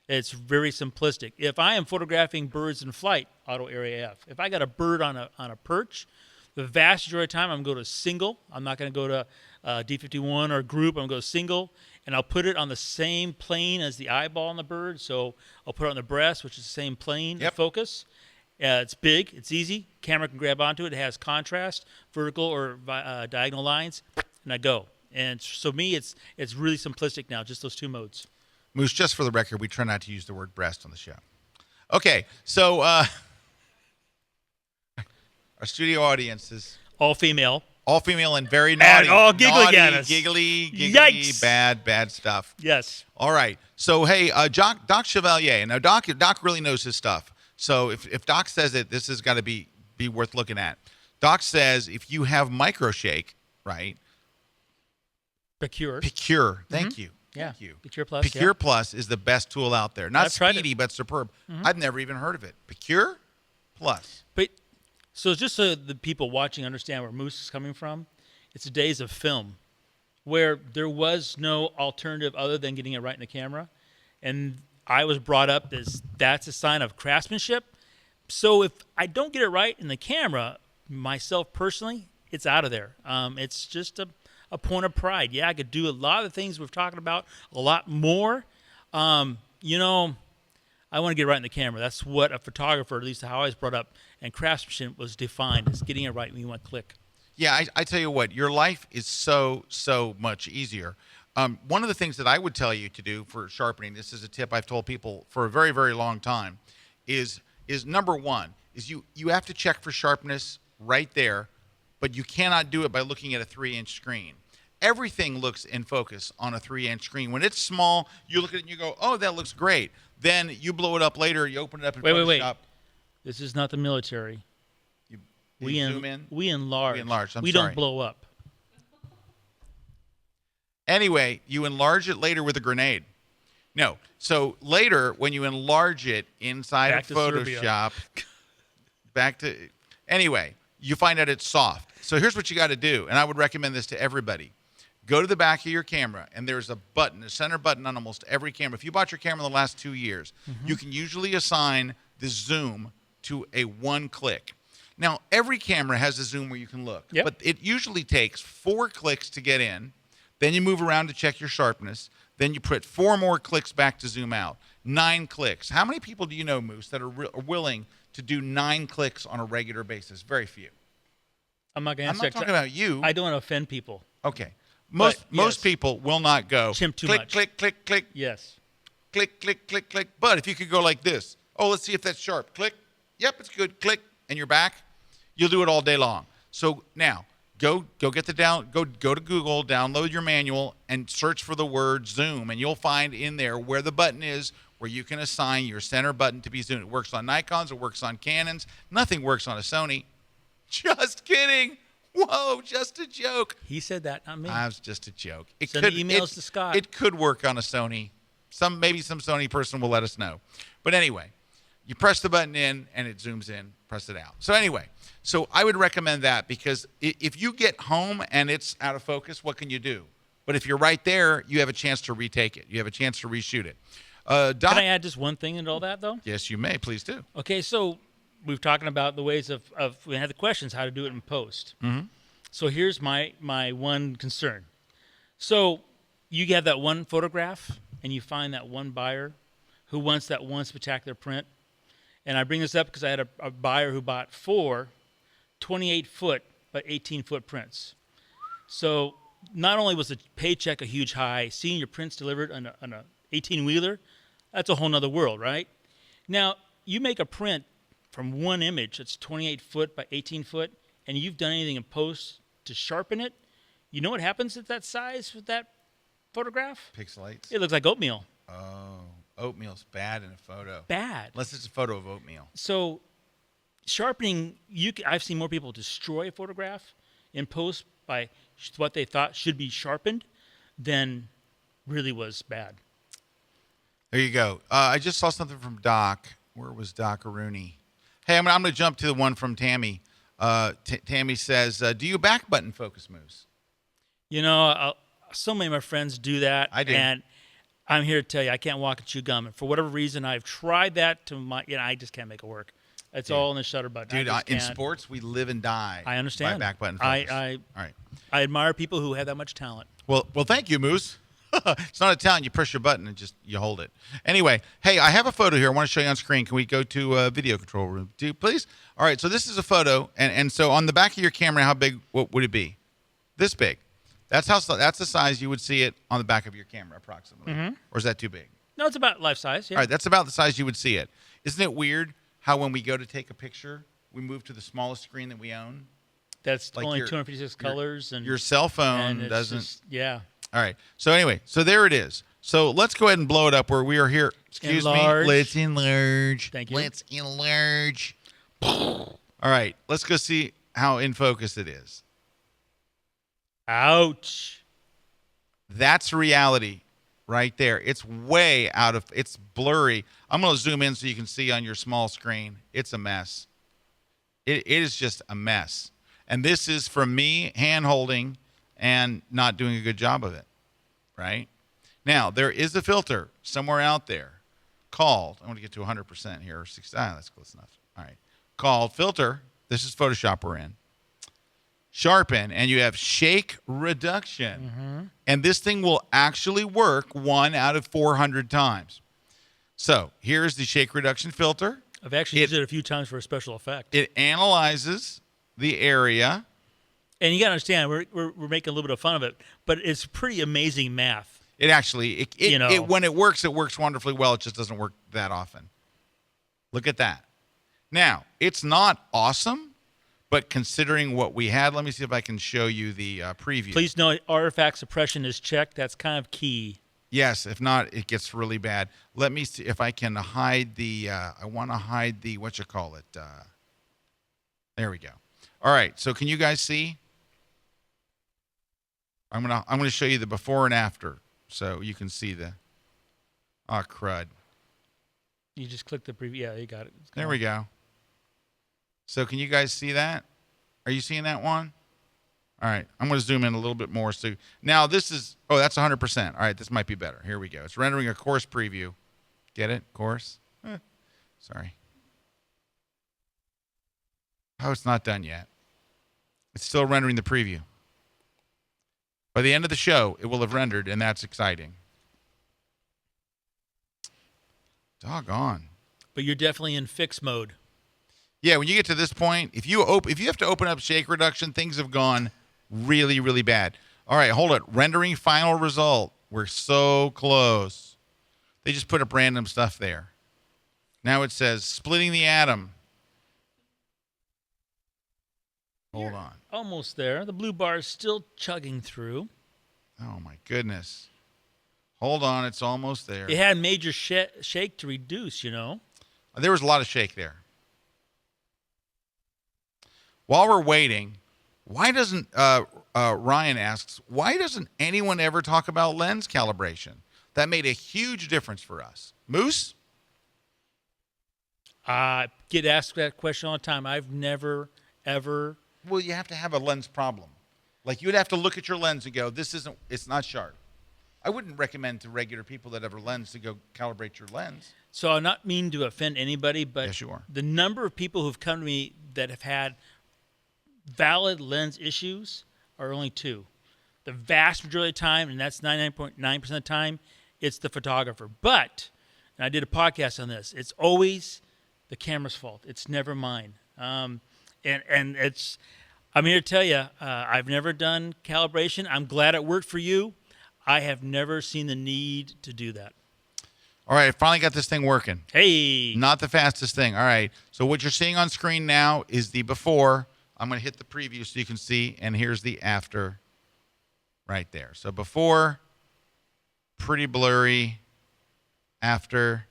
It's very simplistic. If I am photographing birds in flight, auto area AF. If I got a bird on a perch, the vast majority of the time I'm going to go to single. I'm not going to go to D51 or group. I'm going to go single, and I'll put it on the same plane as the eyeball on the bird. So I'll put it on the breast, which is the same plane of focus. It's big. It's easy. Camera can grab onto it. It has contrast, vertical or diagonal lines, and I go. And so me, it's really simplistic now, just those two modes. Moose, just for the record, we try not to use the word breast on the show. Okay, so our studio audience is all female and very naughty. And all giggly at us. Giggly, Yikes. bad stuff. Yes. All right. So, hey, Doc Chevalier. Now, Doc really knows his stuff. So if Doc says it, this has got to be worth looking at. Doc says if you have microshake, right? Picure. Thank you. Yeah. Thank you. Picure Plus. Picure Plus is the best tool out there. Not I've tried speedy, it. but superb. I've never even heard of it. Picure Plus. But so just so the people watching understand where Moose is coming from, it's the days of film where there was no alternative other than getting it right in the camera. And I was brought up as that's a sign of craftsmanship. So if I don't get it right in the camera, myself personally, it's out of there. It's just a point of pride. Yeah, I could do a lot of the things we're talking about, a lot more. I want to get it right in the camera. That's what a photographer, at least how I was brought up, and craftsmanship was defined as getting it right when you want to click. Yeah, I tell you what, your life is so much easier. One of the things that I would tell you to do for sharpening, this is a tip I've told people for a very, very long time, is number one, is you have to check for sharpness right there, but you cannot do it by looking at a 3-inch screen. Everything looks in focus on a 3-inch screen. When it's small, you look at it and you go, oh, that looks great. Then you blow it up later, you open it up in Photoshop. Wait. This is not the military. We zoom in? We enlarge. We enlarge. We don't blow up. Anyway, you enlarge it later with a grenade. No. So later, when you enlarge it inside of Photoshop, anyway, you find out it's soft. So here's what you got to do, and I would recommend this to everybody. Go to the back of your camera, and there's a button, a center button on almost every camera. If you bought your camera in the last 2 years, you can usually assign the zoom to a 1 click. Now, every camera has a zoom where you can look, but it usually takes 4 clicks to get in. Then you move around to check your sharpness. Then you put 4 more clicks back to zoom out. 9 clicks. How many people do you know, Moose, that are willing to do 9 clicks on a regular basis? Very few. I'm not going to answer. I'm not talking about you. I don't want to offend people. Okay. Most people will not go chimp too click, much. click, click, click. Yes. Click, click, click, click. But if you could go like this, oh, let's see if that's sharp. Click. Yep, it's good. Click, and you're back. You'll do it all day long. So now, go get go to Google, download your manual, and search for the word zoom, and you'll find in there where the button is where you can assign your center button to be zoomed. It works on Nikons, it works on Canons. Nothing works on a Sony. Just kidding. Whoa, just a joke. He said that, not me. That was just a joke. Send emails to Scott. It could work on a Sony. Maybe some Sony person will let us know. But anyway, you press the button in, and it zooms in. Press it out. So anyway, I would recommend that because if you get home and it's out of focus, what can you do? But if you're right there, you have a chance to retake it. You have a chance to reshoot it. Doc, Can I add just one thing into all that, though? yes, you may. Please do. Okay, so we've talking about the ways of we had the questions, how to do it in post. Mm-hmm. So here's my one concern. So you have that one photograph, and you find that one buyer who wants that one spectacular print. And I bring this up because I had a buyer who bought 4 28-foot by 18-foot prints. So not only was the paycheck a huge high, seeing your prints delivered on a 18-wheeler, that's a whole nother world, right? Now, you make a print from one image that's 28 foot by 18 foot, and you've done anything in post to sharpen it, you know what happens at that size with that photograph? Pixelates. It looks like oatmeal. Oh, oatmeal's bad in a photo. Bad. Unless it's a photo of oatmeal. So sharpening, I've seen more people destroy a photograph in post by what they thought should be sharpened than really was bad. There you go. I just saw something from Doc. Where was Doc Rooney? Hey, I'm going to jump to the one from Tammy. Tammy says, do you back button focus moves? You know, so many of my friends do that. I do. And I'm here to tell you, I can't walk and chew gum. And for whatever reason, I've tried that I just can't make it work. It's all in the shutter button. Dude, in sports, we live and die. I understand. By back button focus. All right. I admire people who have that much talent. Well, thank you, Moose. It's not a talent. You push your button and you hold it. Anyway, hey, I have a photo here. I want to show you on screen. Can we go to video control room, please? All right, so this is a photo, and so on the back of your camera, how big? What would it be? This big. That's the size you would see it on the back of your camera, approximately. Mm-hmm. Or is that too big? No, it's about life size. Yeah. All right, that's about the size you would see it. Isn't it weird how when we go to take a picture, we move to the smallest screen that we own? That's like only 256 colors, and your cell phone doesn't. Just, yeah. All right. So anyway, so there it is. So let's go ahead and blow it up where we are here. Excuse Enlarge. me. Let's enlarge. Thank you. Let's enlarge. All right. Let's go see how in focus it is. Ouch. That's reality right there. It's way out of, it's blurry. I'm going to zoom in so you can see on your small screen. It's a mess. It is just a mess. And this is from me hand holding and not doing a good job of it, right? Now, there is a filter somewhere out there called, I want to get to 100% here, or 60, that's close enough. All right, called filter, this is Photoshop we're in, sharpen, and you have shake reduction. Mm-hmm. And this thing will actually work 1 out of 400 times. So here's the shake reduction filter. I've actually used it a few times for a special effect. It analyzes the area. And you got to understand, we're making a little bit of fun of it, but it's pretty amazing math. It actually, when it works wonderfully well. It just doesn't work that often. Look at that. Now, it's not awesome, but considering what we had, let me see if I can show you the preview. Please note, artifact suppression is checked. That's kind of key. Yes, if not, it gets really bad. Let me see if I can hide the, I want to hide the, there we go. All right, so can you guys see? I'm gonna show you the before and after, so you can see the. Oh crud! You just click the preview. Yeah, you got it. There we go. So can you guys see that? Are you seeing that one? All right, I'm gonna zoom in a little bit more. So now this is. Oh, that's 100%. All right, this might be better. Here we go. It's rendering a course preview. Get it? Course. Sorry. Oh, it's not done yet. It's still rendering the preview. By the end of the show, it will have rendered, and that's exciting. Doggone. But you're definitely in fix mode. Yeah, when you get to this point, if you have to open up shake reduction, things have gone really, really bad. All right, hold it. Rendering final result. We're so close. They just put up random stuff there. Now it says splitting the atom. Hold on. Almost there. The blue bar is still chugging through. Oh, my goodness. Hold on. It's almost there. It had major shake to reduce, you know. There was a lot of shake there. While we're waiting, why doesn't, Ryan asks, why doesn't anyone ever talk about lens calibration? That made a huge difference for us. Moose? I get asked that question all the time. I've never, ever. Well, you have to have a lens problem. Like you'd have to look at your lens and go, it's not sharp. I wouldn't recommend to regular people that have a lens to go calibrate your lens. So I not mean to offend anybody, but Yes, you are. the number of people who've come to me that have had valid lens issues are only two. The vast majority of the time, and that's 99.9% of the time, it's the photographer. But, and I did a podcast on this, it's always the camera's fault. It's never mine. And it's, I'm here to tell you, I've never done calibration. I'm glad it worked for you. I have never seen the need to do that. All right, I finally got this thing working. Hey. Not the fastest thing. All right, so what you're seeing on screen now is the before. I'm going to hit the preview so you can see, and here's the after right there. So before, pretty blurry. After,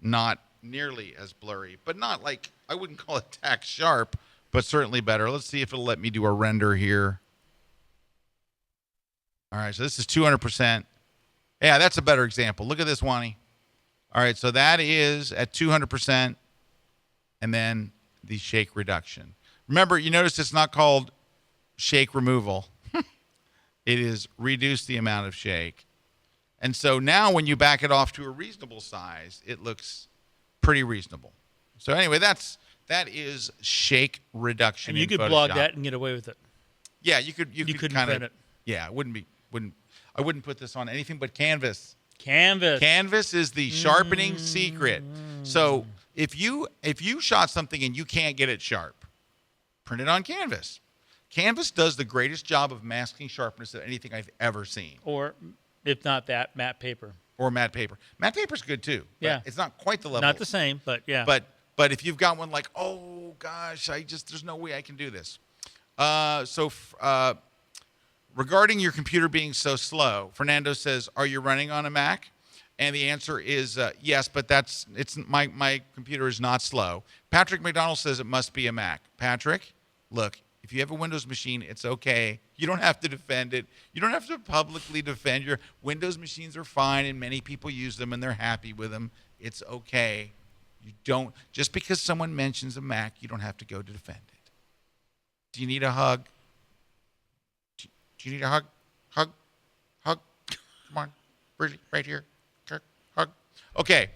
not nearly as blurry, but not like, I wouldn't call it tack sharp, but certainly better. Let's see if it'll let me do a render here. All right, so this is 200%. Yeah, that's a better example. Look at this, Wani. All right, so that is at 200%, and then the shake reduction. Remember, you notice it's not called shake removal. It is reduce the amount of shake. And so now when you back it off to a reasonable size, it looks pretty reasonable. So anyway, that is shake reduction. And you could Photoshop. blog that and get away with it. Yeah, you could couldn't print it. Yeah, I wouldn't put this on anything but canvas. Canvas. Canvas is the sharpening secret. So if you shot something and you can't get it sharp, print it on canvas. Canvas does the greatest job of masking sharpness of anything I've ever seen. Or, if not that, matte paper. Or matte paper. Matte paper's good too. Yeah. It's not quite the level. Not the same, but yeah. But if you've got one like, oh gosh, there's no way I can do this. Regarding your computer being so slow, Fernando says, are you running on a Mac? And the answer is yes, but my computer is not slow. Patrick McDonald says it must be a Mac. Patrick, look, if you have a Windows machine, it's okay. You don't have to defend it. You don't have to publicly defend your Windows machines are fine, and many people use them and they're happy with them. It's okay. You don't just because someone mentions a Mac, you don't have to go to defend it. Do you need a hug? Do you need a hug? Hug? Come on, right here. Hug. Okay.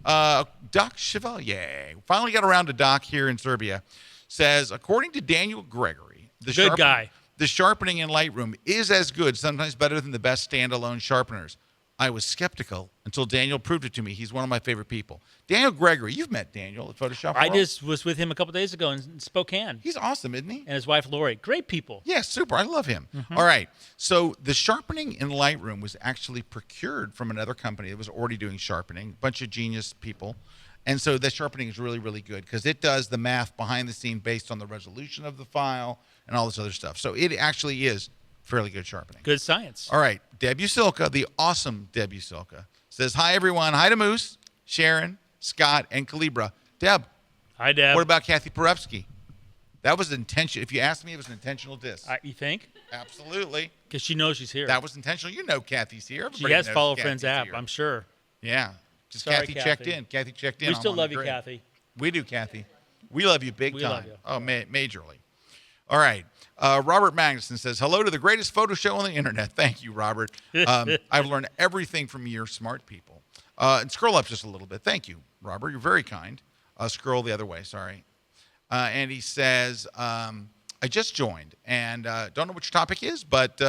Doc Chevalier finally got around to Doc here in Serbia. Says, according to Daniel Gregory, the sharpening in Lightroom is as good, sometimes better than the best standalone sharpeners. I was skeptical until Daniel proved it to me. He's one of my favorite people. Daniel Gregory, you've met Daniel at Photoshop World. I just was with him a couple days ago in Spokane. He's awesome, isn't he? And his wife, Lori. Great people. Yeah, super. I love him. All right. So the sharpening in Lightroom was actually procured from another company that was already doing sharpening, a bunch of genius people. And so the sharpening is really, really good because it does the math behind the scene based on the resolution of the file and all this other stuff. So it actually is fairly good sharpening. Good science. All right. Deb Usilka, the awesome Deb Usilka, says, hi, everyone. Hi to Moose, Sharon, Scott, and Calibra. Deb. Hi, Deb. What about Kathy Porevsky? That was intentional. If you asked me, it was an intentional diss. You think? Absolutely. Because she knows she's here. That was intentional. You know Kathy's here. She has Follow Friends app, here. I'm sure. Yeah. Just Sorry, Kathy checked in. Kathy checked in. We still love you, Kathy. We do, Kathy. We love you big We time. love you. Oh, majorly. All right. Robert Magnuson says, hello to the greatest photo show on the internet. Thank you, Robert. I've learned everything from your smart people. And scroll up just a little bit. Thank you, Robert. You're very kind. Scroll the other way. Sorry. And he says, I just joined and don't know what your topic is, but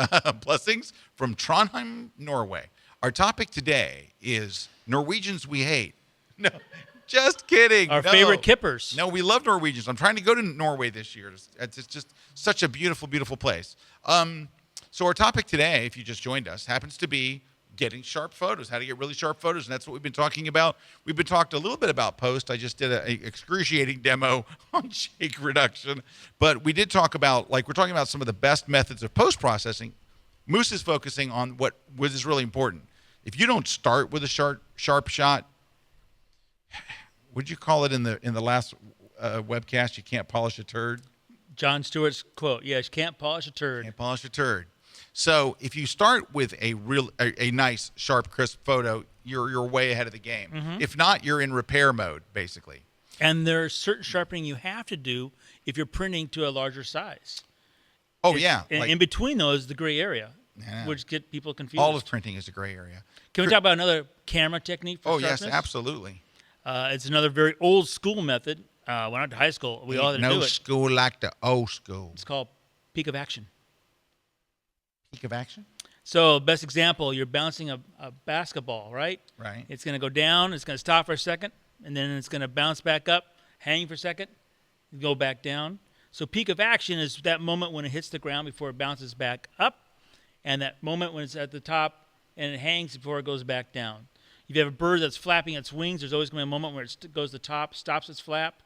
blessings from Trondheim, Norway. Our topic today is Norwegians we hate. No, just kidding. Our favorite kippers. No, we love Norwegians. I'm trying to go to Norway this year. It's just such a beautiful, beautiful place. So our topic today, if you just joined us, happens to be getting sharp photos, how to get really sharp photos, and that's what we've been talking about. We've been talking a little bit about post. I just did an excruciating demo on shake reduction, but we did talk about, we're talking about some of the best methods of post-processing. Moose is focusing on what is really important. If you don't start with a sharp shot, what'd you call it in the last webcast? You can't polish a turd. Jon Stewart's quote. Yes, you can't polish a turd. Can't polish a turd. So if you start with a nice, sharp, crisp photo, you're way ahead of the game. If not, you're in repair mode, basically. And there's certain sharpening you have to do if you're printing to a larger size. Oh, yeah. And Like, in between those, the gray area, Yeah. which get people confused. all of printing is a gray area. Can we talk about another camera technique for Oh, yes, sharpness? absolutely. It's another very old school method. When I went to high school, we all had to no do it. school like the old school. It's called peak of action. Peak of action? So, best example, you're bouncing a basketball, right? Right. It's going to go down, it's going to stop for a second, and then it's going to bounce back up, hang for a second, go back down. So, peak of action is that moment when it hits the ground before it bounces back up, and that moment when it's at the top and it hangs before it goes back down. If you have a bird that's flapping its wings, there's always going to be a moment where it goes to the top, stops its flap,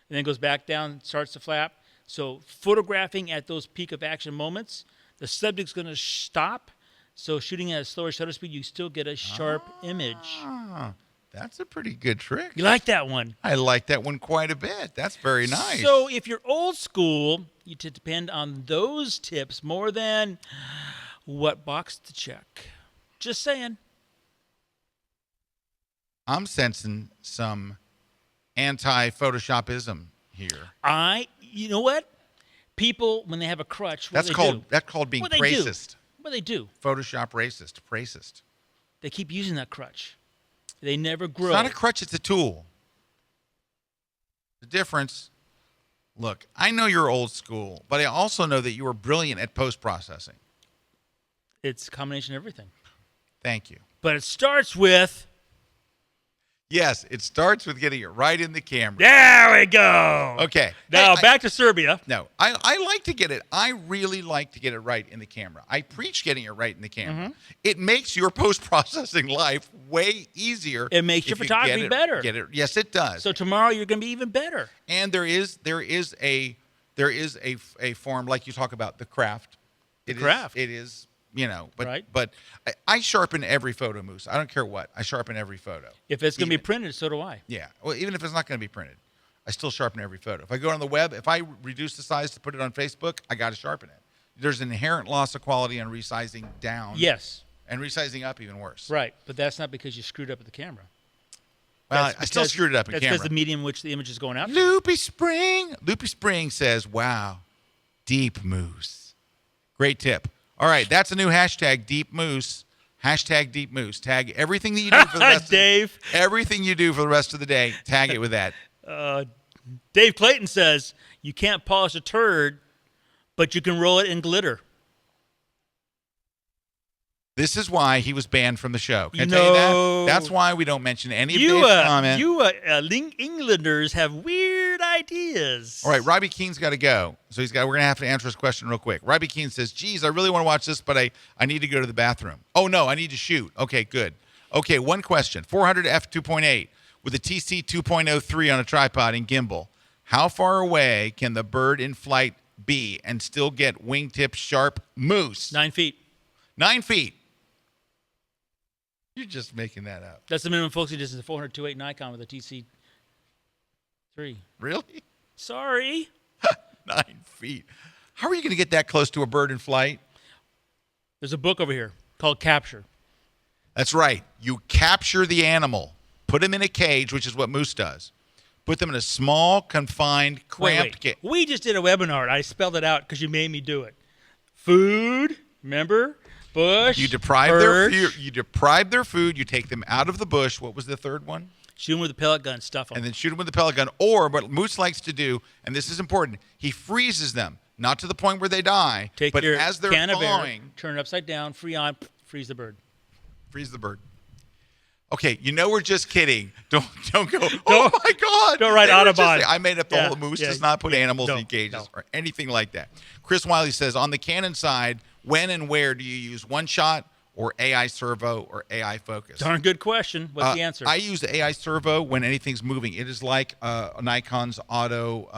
and then goes back down, starts to flap. So, photographing at those peak of action moments, the subject's going to stop. So shooting at a slower shutter speed, you still get a sharp image. Ah, that's a pretty good trick. You like that one? I like that one quite a bit. That's very nice. So if you're old school, you depend on those tips more than what box to check. Just saying. I'm sensing some anti-Photoshopism here. You know what? People, when they have a crutch, That's called being racist. What they do? Photoshop racist. They keep using that crutch. They never grow. It's not a crutch, it's a tool. The difference, look, I know you're old school, but I also know that you are brilliant at post-processing. It's a combination of everything. Thank you. But it starts with... Yes, it starts with getting it right in the camera. There we go. Okay. Now, Hey, back to Serbia. No, I like to get it. I really like to get it right in the camera. I preach getting it right in the camera. Mm-hmm. It makes your post-processing life way easier. It makes your if you photography better. Yes, it does. So tomorrow you're going to be even better. And there is a form like you talk about the craft. It is. But Right. but I sharpen every photo, Moose. I don't care what. I sharpen every photo. If it's going to be printed, so do I. Yeah. Well, even if it's not going to be printed, I still sharpen every photo. If I go on the web, if I reduce the size to put it on Facebook, I got to sharpen it. There's an inherent loss of quality on resizing down. Yes. And resizing up even worse. Right. But that's not because you screwed up with the camera. Well, I still screwed it up in that's camera. because the medium in which the image is going out to. Loopy Spring says, wow, deep moose. Great tip. All right, that's a new hashtag, Deep Moose. Hashtag Deep Moose. Tag everything that you do for the rest Dave. everything you do for the rest of the day. Tag it with that. Dave Clayton says, you can't polish a turd, but you can roll it in glitter. This is why he was banned from the show. Can I tell you that? That's why we don't mention any of Dave's comments. Englanders have weird ideas. All right, Robbie Keene's got to go. So we're going to have to answer his question real quick. Robbie Keene says, geez, I really want to watch this, but I need to go to the bathroom. Oh, no, I need to shoot. Okay, good. Okay, one question. 400 f2.8 with a TC 2.03 on a tripod and gimbal. How far away can the bird in flight be and still get wingtip sharp moose? 9 feet. 9 feet. You're just making that up. That's the minimum focusing distance of 400-2.8 Nikon with a TC3. Really? Sorry. 9 feet. How are you going to get that close to a bird in flight? There's a book over here called Capture. That's right. You capture the animal, put them in a cage, which is what Moose does. Put them in a small, confined, cramped cage. We just did a webinar. I spelled it out because you made me do it. Food, remember? Bush. You deprive their food. You take them out of the bush. What was the third one? Shoot them with a pellet gun, stuff them. And then shoot them with a pellet gun. Or what Moose likes to do, and this is important, he freezes them, not to the point where they die, Take but your as they're can of air, thawing, turn it upside down, freeze the bird. freeze the bird. Okay, we're just kidding. Don't go. Oh my God! Don't write Audubon. I made up the whole Moose does not put animals in cages or anything like that. Chris Wiley says on the Canon side, when and where do you use one shot or AI servo or AI focus? Darn good question. What's the answer? I use the AI servo when anything's moving. It is like Nikon's auto.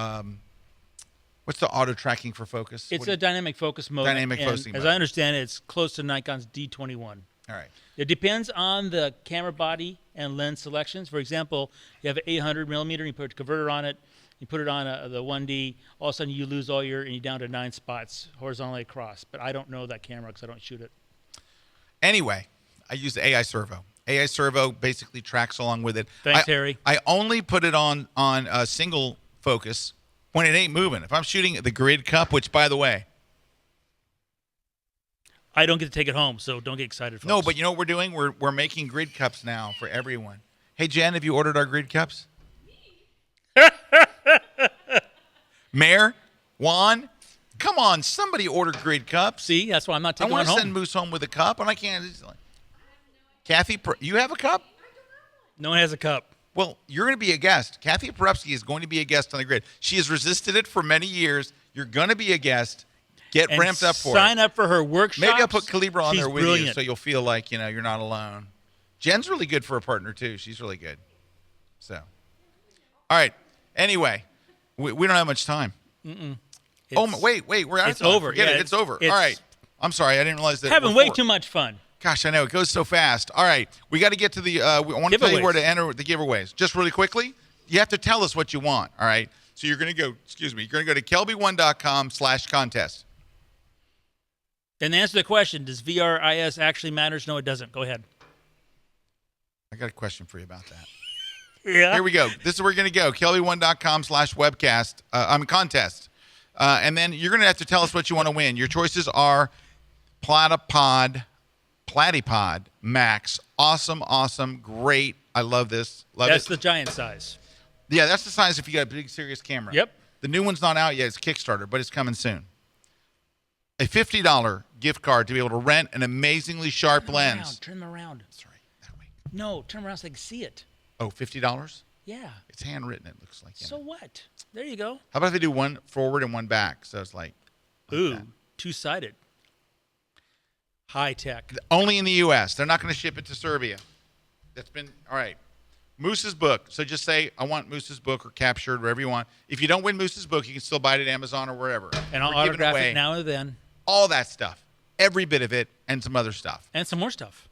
What's the auto tracking for focus? It's a dynamic focus mode. Dynamic and focusing as mode. I understand it, it's close to Nikon's D21. All right. It depends on the camera body and lens selections. For example, you have an 800 millimeter, you put a converter on it, you put it on the 1D, all of a sudden you lose all and you're down to 9 spots horizontally across. But I don't know that camera because I don't shoot it. Anyway, I use the AI servo. AI servo basically tracks along with it. Thanks, Harry. I only put it on a single focus when it ain't moving. If I'm shooting the grid cup, which by the way, I don't get to take it home, so don't get excited, folks. No, but you know what we're doing? We're making grid cups now for everyone. Hey, Jen, have you ordered our grid cups? Mayor, Juan, come on, somebody order grid cups. See, that's why I'm not I taking want one to home. send Moose home with a cup, and I can't. Kathy, you have a cup? No one has a cup. Well, you're going to be a guest. Kathy Porupski is going to be a guest on the grid. She has resisted it for many years. You're going to be a guest. Get And ramped up for it. sign up for her workshops. Maybe I'll put Calibra on She's there with brilliant. you so you'll feel like, you're not alone. Jen's really good for a partner, too. She's really good. So, all right. Anyway, we don't have much time. Wait. We're out of It's time. over. Forget Yeah, it. It's over. it's- All right. I'm sorry. I didn't realize that. Having way too much fun. Gosh, I know. It goes so fast. All right. We got to get to the I want to tell you Giveaways. where to enter the giveaways. Just really quickly, you have to tell us what you want. All right. So you're going to go, you're going to go to KelbyOne.com/contest. And the answer to the question, does VRIS actually matters? No, it doesn't. Go ahead. I got a question for you about that. Yeah. Here we go. This is where we're going to go. KelbyOne.com/webcast. Contest. And then you're going to have to tell us what you want to win. Your choices are Platypod Max. Awesome. Great. I love this. That's the giant size. Yeah, that's the size if you got a big, serious camera. Yep. The new one's not out yet. It's Kickstarter, but it's coming soon. A $50 gift card to be able to rent an amazingly sharp lens. Turn them around. Sorry, that way. No, turn around so they can see it. Oh, $50? Yeah. It's handwritten, it looks like. So what? There you go. How about if they do one forward and one back? So it's like Ooh, that. two-sided. High tech. Only in the U.S. They're not going to ship it to Serbia. That's been, all right. Moose's book. So just say, I want Moose's book or captured, wherever you want. If you don't win Moose's book, you can still buy it at Amazon or wherever. And I'll We're giving autograph away it now and then. all that stuff. Every bit of it and some other stuff. And some more stuff.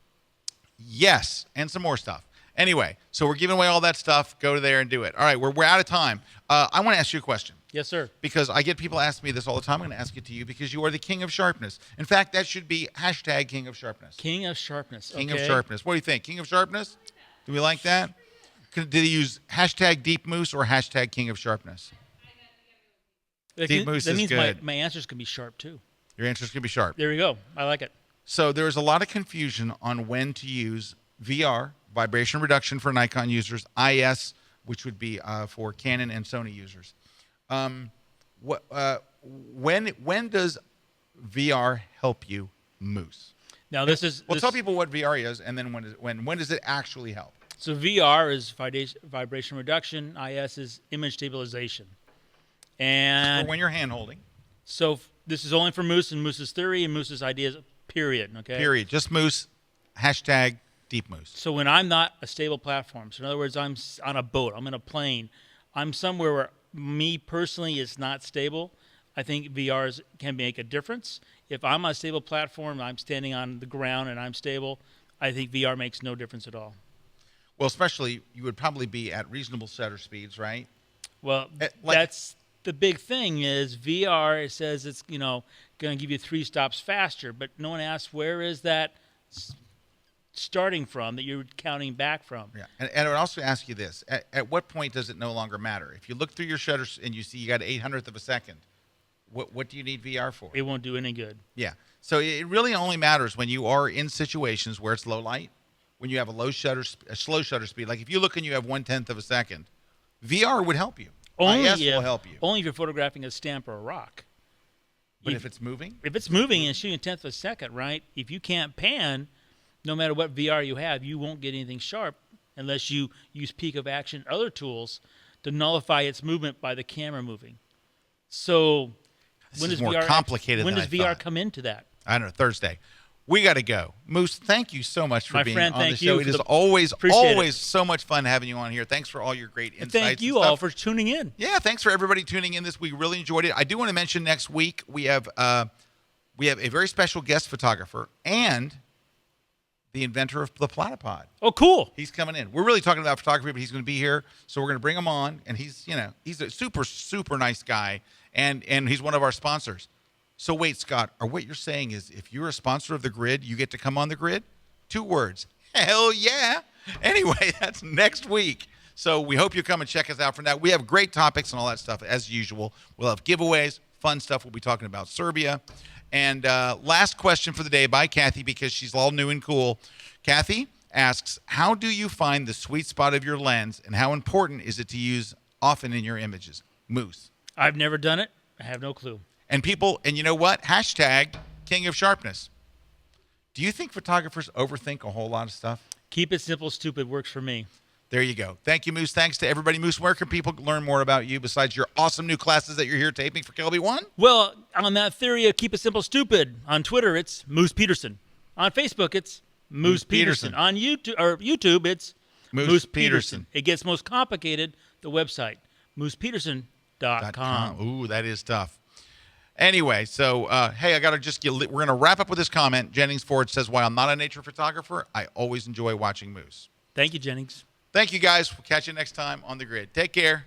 Yes, and some more stuff. Anyway, so we're giving away all that stuff. Go to there and do it. All right, we're out of time. I want to ask you a question. Yes, sir. Because I get people ask me this all the time. I'm going to ask it to you because you are the king of sharpness. In fact, that should be hashtag king of sharpness. King of sharpness. King okay. of sharpness. What do you think? King of sharpness? Do we like that? Did he use hashtag deep moose or hashtag king of sharpness? Deep moose that is means good. my answers can be sharp, too. Your answer's going to be sharp. There we go. I like it. So there's a lot of confusion on when to use VR, vibration reduction for Nikon users, IS, which would be for Canon and Sony users. When does VR help you, Moose? Now, this is... Well, this, tell people what VR is, and then when does it actually help? So VR is vibration reduction. IS is image stabilization. Or And when you're hand holding. so this is only for Moose and Moose's theory and Moose's ideas, period. Okay. Period. Just Moose. Hashtag deep Moose. So when I'm not a stable platform, so in other words, I'm on a boat, I'm in a plane, I'm somewhere where me personally is not stable, I think VR can make a difference. If I'm on a stable platform, I'm standing on the ground and I'm stable, I think VR makes no difference at all. Well, especially you would probably be at reasonable shutter speeds, right? Well, like- that's the big thing is VR, it says it's, going to give you 3 stops faster, but no one asks where is that starting from that you're counting back from. Yeah. And I would also ask you this. At what point does it no longer matter? If you look through your shutters and you see you got 800th of a second, what do you need VR for? It won't do any good. Yeah. So it really only matters when you are in situations where it's low light, when you have a slow shutter speed. Like if you look and you have 1/10 of a second, VR would help you. IS will help you. Only if you're photographing a stamp or a rock. But if it's moving? If it's moving and shooting a 1/10 of a second, right? If you can't pan, no matter what VR you have, you won't get anything sharp unless you use peak of action, other tools to nullify its movement by the camera moving. So This is more complicated when than does I VR thought. come into that? I don't know, Thursday. We got to go. Moose, thank you so much for My being friend, on the thank show. you It for is the- always appreciate it. so much fun having you on here. Thanks for all your great insights. Thank you and all stuff. for tuning in. Yeah, thanks for everybody tuning in this week. Really enjoyed it. I do want to mention next week we have a very special guest photographer and the inventor of the platypod. Oh, cool. He's coming in. We're really talking about photography, but he's going to be here, so we're going to bring him on. And he's a super nice guy, and he's one of our sponsors. So wait, Scott, or what you're saying is if you're a sponsor of the grid, you get to come on the grid? 2 words. Hell yeah. Anyway, that's next week. So we hope you come and check us out for that. We have great topics and all that stuff as usual. We'll have giveaways, fun stuff. We'll be talking about Serbia. And last question for the day by Kathy, because she's all new and cool. Kathy asks, how do you find the sweet spot of your lens, and how important is it to use often in your images? Moose. I've never done it. I have no clue. And people, and you know what? Hashtag King of Sharpness. Do you think photographers overthink a whole lot of stuff? Keep it simple, stupid works for me. There you go. Thank you, Moose. Thanks to everybody. Moose, where can people learn more about you besides your awesome new classes that you're here taping for KelbyOne? Well, on that theory of keep it simple, stupid, on Twitter, it's Moose Peterson. On Facebook, it's Moose Peterson. On YouTube, it's Moose Peterson. It gets most complicated, the website, moosepeterson.com. Ooh, that is tough. Anyway, so, hey, we're going to wrap up with this comment. Jennings Ford says, while I'm not a nature photographer, I always enjoy watching moose. Thank you, Jennings. Thank you, guys. We'll catch you next time on The Grid. Take care.